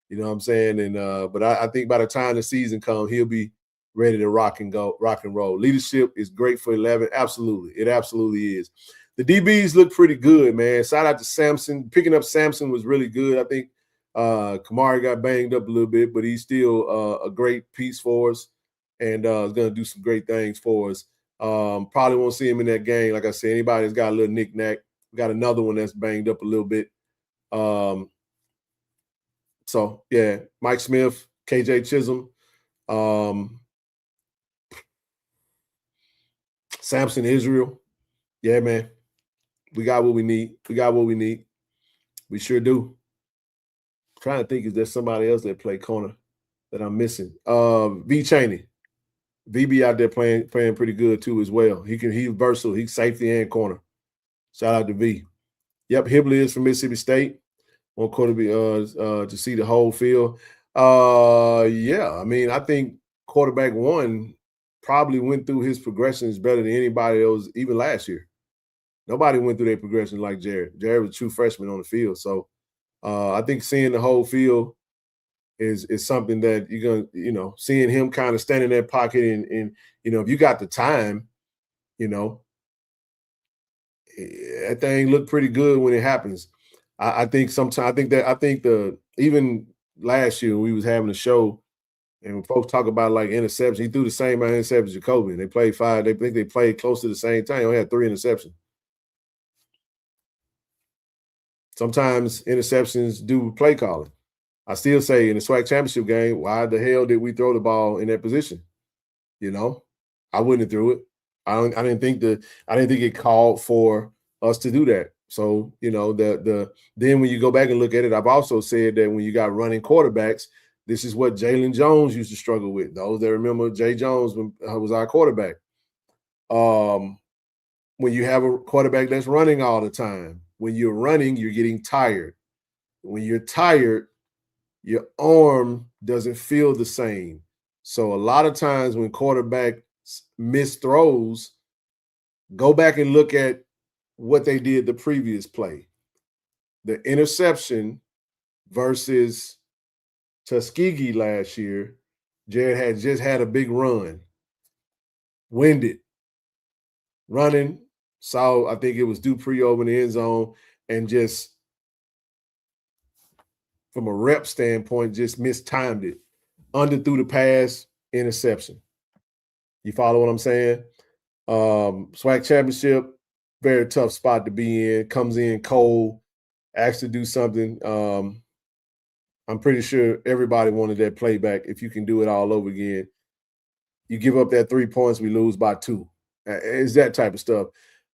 You know what I'm saying? And but I think by the time the season comes, he'll be ready to rock and roll. Leadership is great for 11. Absolutely. It absolutely is. The DBs look pretty good, man. Shout out to Samson. Picking up Samson was really good. I think Kamari got banged up a little bit, but he's still a great piece for us and is going to do some great things for us. Probably won't see him in that game. Like I said, anybody that's got a little knick-knack. We got another one that's banged up a little bit. So, yeah, Mike Smith, KJ Chisholm, Samson Israel. Yeah, man. We got what we need. We sure do. I'm trying to think, is there somebody else that play corner that I'm missing? V. Chaney. VB out there playing pretty good too as well. He's versatile. He's safety and corner. Shout out to V. Yep, Hibbler is from Mississippi State. Want quarter to see the whole field. Yeah, I mean, I think quarterback one probably went through his progressions better than anybody else, even last year. Nobody went through their progression like Jared. Jared was a true freshman on the field. So I think seeing the whole field is something that you're going to, you know, seeing him kind of stand in that pocket and, you know, if you got the time, you know, that thing looked pretty good when it happens. I think even last year when we was having a show and when folks talk about like interceptions, he threw the same amount of interceptions as Jacoby. They played 5. They think they played close to the same time. He only had 3 interceptions. Sometimes interceptions do play calling. I still say in the SWAC championship game, why the hell did we throw the ball in that position? You know, I wouldn't have threw it. I didn't think it called for us to do that. So, you know, then when you go back and look at it, I've also said that when you got running quarterbacks, this is what Jalen Jones used to struggle with. Those that remember Jay Jones was our quarterback. When you have a quarterback that's running all the time, when you're running, you're getting tired. When you're tired, your arm doesn't feel the same. So a lot of times when quarterbacks miss throws, go back and look at what they did the previous play. The interception versus Tuskegee last year, Jared had just had a big run, winded, running, saw, I think it was Dupree over in the end zone, and just from a rep standpoint, just mistimed it. Underthrew the pass, interception. You follow what I'm saying? SWAC championship, very tough spot to be in. Comes in cold, asks to do something. I'm pretty sure everybody wanted that playback. If you can do it all over again, you give up that 3 points, we lose by 2. It's that type of stuff.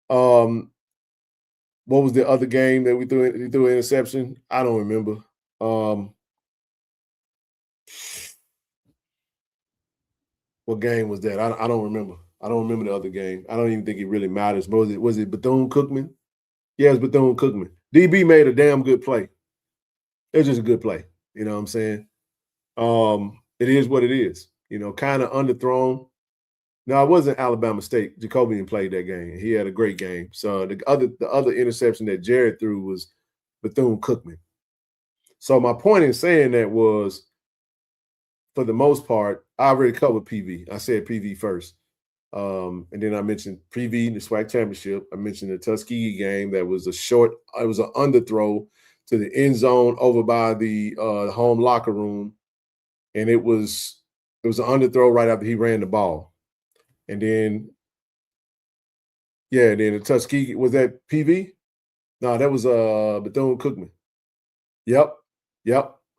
What was the other game that we threw an interception? I don't remember. What game was that? I don't remember. I don't remember the other game. I don't even think it really matters. But was it Bethune-Cookman? Yeah, it was Bethune-Cookman. DB made a damn good play. It was just a good play. You know what I'm saying? It is what it is. You know, kind of underthrown. No, it wasn't Alabama State. Jacobian played that game. He had a great game. So the other interception that Jared threw was Bethune-Cookman. So my point in saying that was, for the most part, I already covered PV. I said PV first. And then I mentioned PV, the SWAC championship. I mentioned the Tuskegee game that was it was an underthrow to the end zone over by the home locker room. And it was an underthrow right after he ran the ball. And then, then the Tuskegee, was that PV? No, that was Bethune-Cookman. Yep.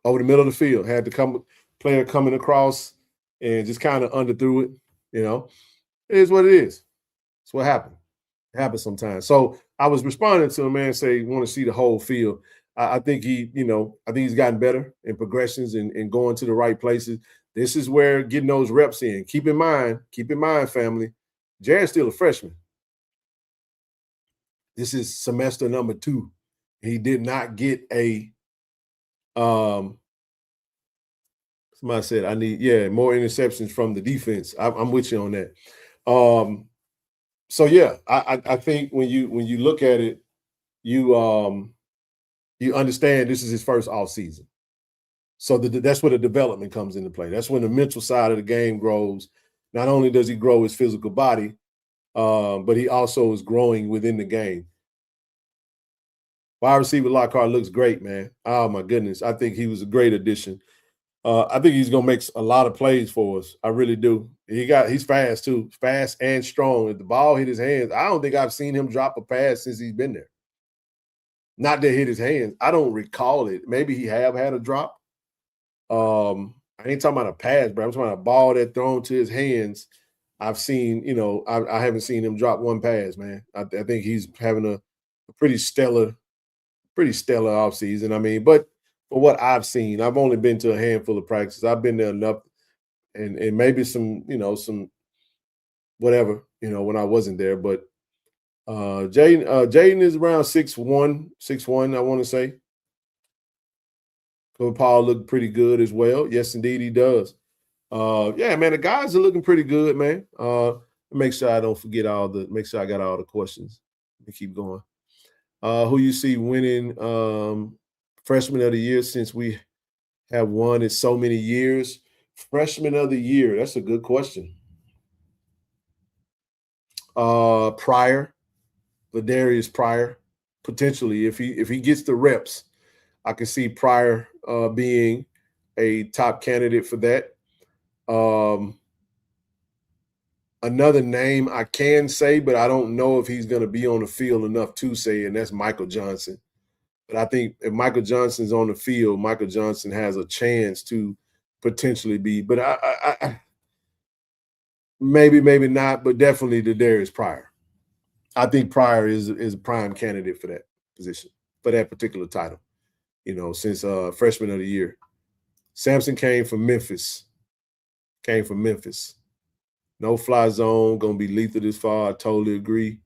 Over the middle of the field. Had the player coming across and just kind of underthrew it. You know, it is what it is. It's what happened. It happens sometimes. So I was responding to a man say, want to see the whole field. I think he's gotten better in progressions and going to the right places. This is where getting those reps in. Keep in mind, family, Jared's still a freshman. This is semester number 2. He did not get a somebody said I need more interceptions from the defense. I'm with you on that. So I think when you look at it, you understand this is his first off season. So that's where the development comes into play. That's when the mental side of the game grows. Not only does he grow his physical body, but he also is growing within the game. Wide receiver Lockhart looks great, man. Oh, my goodness. I think he was a great addition. I think he's going to make a lot of plays for us. I really do. He's fast, too. Fast and strong. If the ball hit his hands, I don't think I've seen him drop a pass since he's been there. Not that it hit his hands. I don't recall it. Maybe he have had a drop. I ain't talking about a pass, bro. I'm talking about a ball that thrown to his hands. I've seen, I haven't seen him drop one pass, man. I think he's having a pretty stellar offseason. I mean, but for what I've seen, I've only been to a handful of practices. I've been there enough, and maybe some whatever, when I wasn't there. But Jaden is around 6'1", I want to say. Paul looked pretty good as well. Yes, indeed, he does. Man, the guys are looking pretty good, man. Make sure I don't forget make sure I got all the questions. Let me keep going. Who you see winning freshman of the year since we have won in so many years? Freshman of the year, that's a good question. Pryor, Ladarius Pryor, potentially if he gets the reps, I can see Pryor being a top candidate for that. Another name I can say, but I don't know if he's going to be on the field enough to say, and that's Michael Johnson. But I think if Michael Johnson's on the field, Michael Johnson has a chance to potentially be. But I maybe not, but definitely Ladarius Pryor. I think Pryor is a prime candidate for that. position for that particular title, you know, since freshman of the year. Sampson came from Memphis. No fly zone, gonna be lethal this far. I totally agree.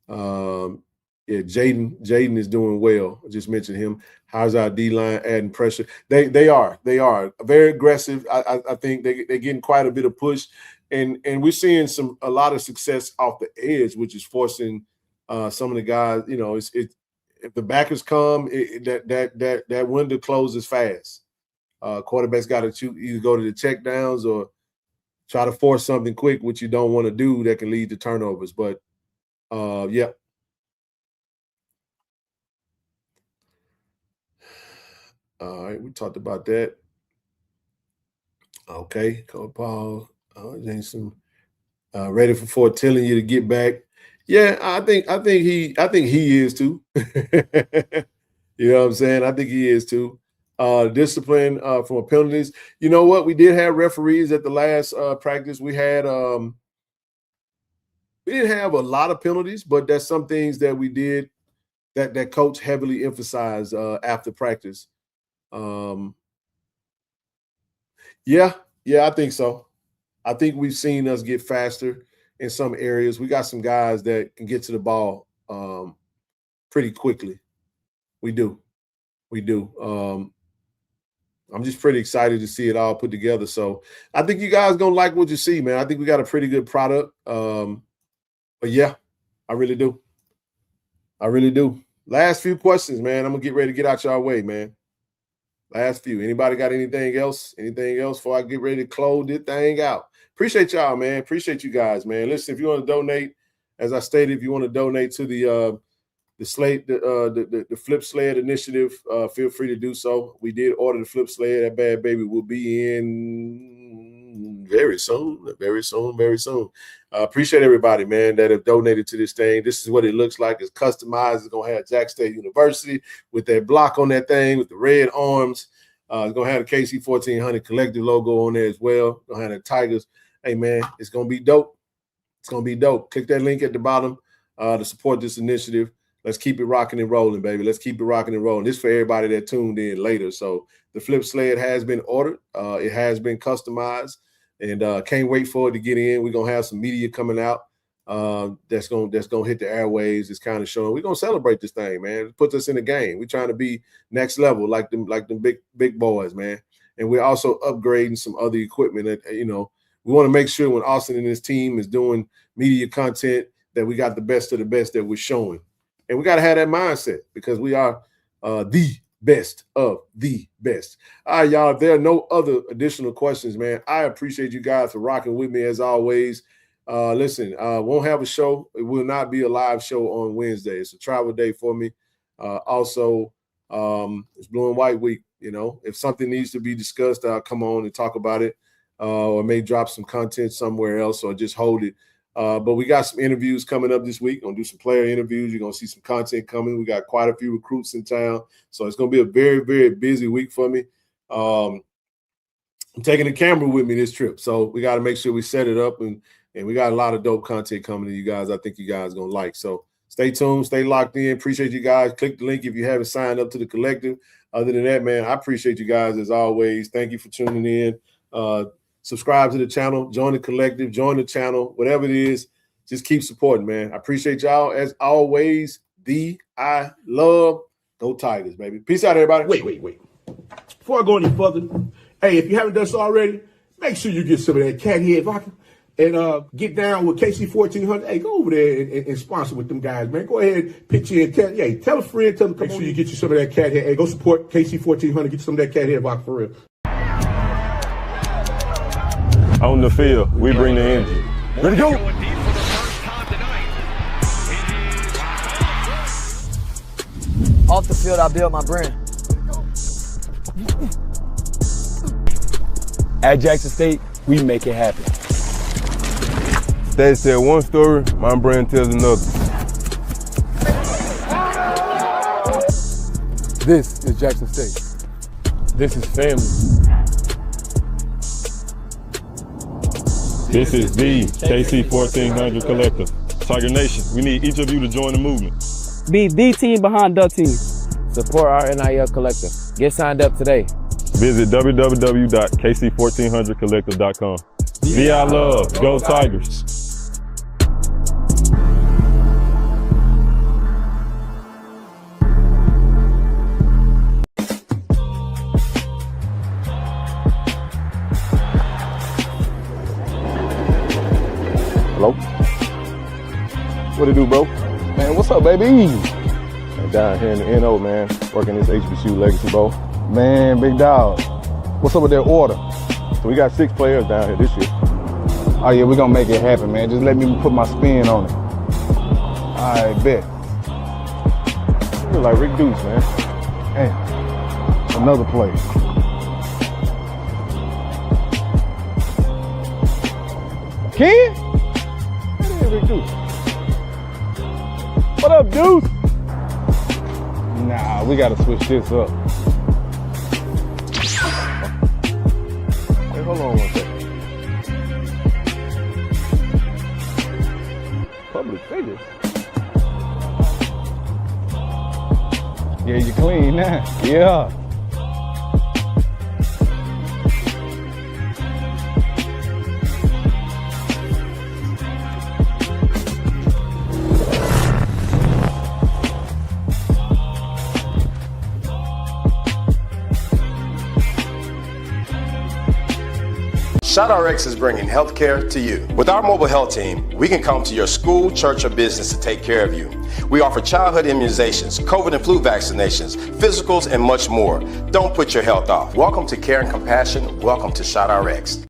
Yeah, Jaden is doing well. I just mentioned him. How's our D-line adding pressure? They are very aggressive. I think they're getting quite a bit of push, and we're seeing a lot of success off the edge, which is forcing some of the guys. You know, if the backers come, that window closes fast. Quarterbacks got to either go to the check downs or try to force something quick, which you don't want to do, that can lead to turnovers. But yeah. All right, we talked about that. Okay, Coach Paul, Jason, ready for Fort telling you to get back. Yeah, I think he is too. You know what I'm saying? I think he is too. Discipline from penalties. You know what? We did have referees at the last practice. We didn't have a lot of penalties, but there's some things that we did that coach heavily emphasized after practice. Yeah, I think so. I think we've seen us get faster in some areas. We got some guys that can get to the ball pretty quickly. We do. I'm just pretty excited to see it all put together. So I think you guys gonna like what you see, man. I think we got a pretty good product. But yeah, I really do. Last few questions, man. I'm gonna get ready to get out y'all way, man. Last few. Anybody got anything else? Before I get ready to close this thing out? Appreciate y'all, man. Appreciate you guys, man. Listen, if you want to donate, as I stated, if you want to donate to the Flip Sled initiative, feel free to do so. We did order the Flip Sled. That bad baby will be in very soon. Appreciate everybody, man, that have donated to this thing. This is what it looks like. It's customized. It's going to have Jack State University with that block on that thing with the red arms. It's going to have the KC-1400 collective logo on there as well. Going to have the Tigers. Hey, man, it's going to be dope. Click that link at the bottom to support this initiative. Let's keep it rocking and rolling, baby. Let's keep it rocking and rolling. This is for everybody that tuned in later. So the Flip Sled has been ordered. It has been customized. And can't wait for it to get in. We're gonna have some media coming out that's gonna hit the airwaves. It's kind of showing we're gonna celebrate this thing, man. It puts us in the game. We're trying to be next level, like them big boys, man. And we're also upgrading some other equipment that we want to make sure when Austin and his team is doing media content that we got the best of the best that we're showing. And we got to have that mindset because we are the best of the best. All right, y'all, if there are no other additional questions, man, I appreciate you guys for rocking with me as always. Listen, won't have a show. It will not be a live show on Wednesday. It's a travel day for me. Also, it's Blue and White week. If something needs to be discussed, I'll come on and talk about it or may drop some content somewhere else or just hold it. But we got some interviews coming up this week. Gonna do some player interviews. You're gonna see some content coming. We got quite a few recruits in town, so it's gonna be a very, very busy week for me. I'm taking the camera with me this trip, so we got to make sure we set it up, and we got a lot of dope content coming to you guys. I think you guys gonna like. So stay tuned, stay locked in. Appreciate you guys. Click the link if you haven't signed up to the collective. Other than that, man, I appreciate you guys as always. Thank you for tuning in. Subscribe to the channel, join the collective, join the channel, whatever it is, just keep supporting, man. I appreciate y'all as always. I love Go Tigers, baby. Peace out, everybody. Wait. Before I go any further, hey, if you haven't done so already, make sure you get some of that cat head vodka and get down with KC-1400. Hey, go over there and sponsor with them guys, man. Go ahead, pitch in, tell a friend, tell them, make sure you get you some of that cat head. Hey, go support KC-1400, get you some of that cat head vodka for real. On the field, we bring the energy. Ready to go. Off the field, I build my brand. At Jackson State, we make it happen. State said one story, my brand tells another. This is Jackson State. This is family. This is the KC-1400 collective. Tiger Nation, we need each of you to join the movement. Be the team behind the team. Support our NIL collective. Get signed up today. Visit www.KC-1400collective.com. Be our love. Go Tigers. Hello? What it do, bro? Man, what's up, baby? I'm down here in the NO, man, working this HBCU legacy, bro. Man, big dog. What's up with that order? So we got 6 players down here this year. Oh, yeah, we're going to make it happen, man. Just let me put my spin on it. All right, bet. You look like Rick Deuce, man. Hey, another play. Ken? That is Rick Deuce. What up, Deuce? Nah, we got to switch this up. Hey, hold on one second. Public figures. Yeah, you clean now. Yeah. ShotRx is bringing healthcare to you. With our mobile health team, we can come to your school, church, or business to take care of you. We offer childhood immunizations, COVID and flu vaccinations, physicals, and much more. Don't put your health off. Welcome to Care and Compassion. Welcome to ShotRx.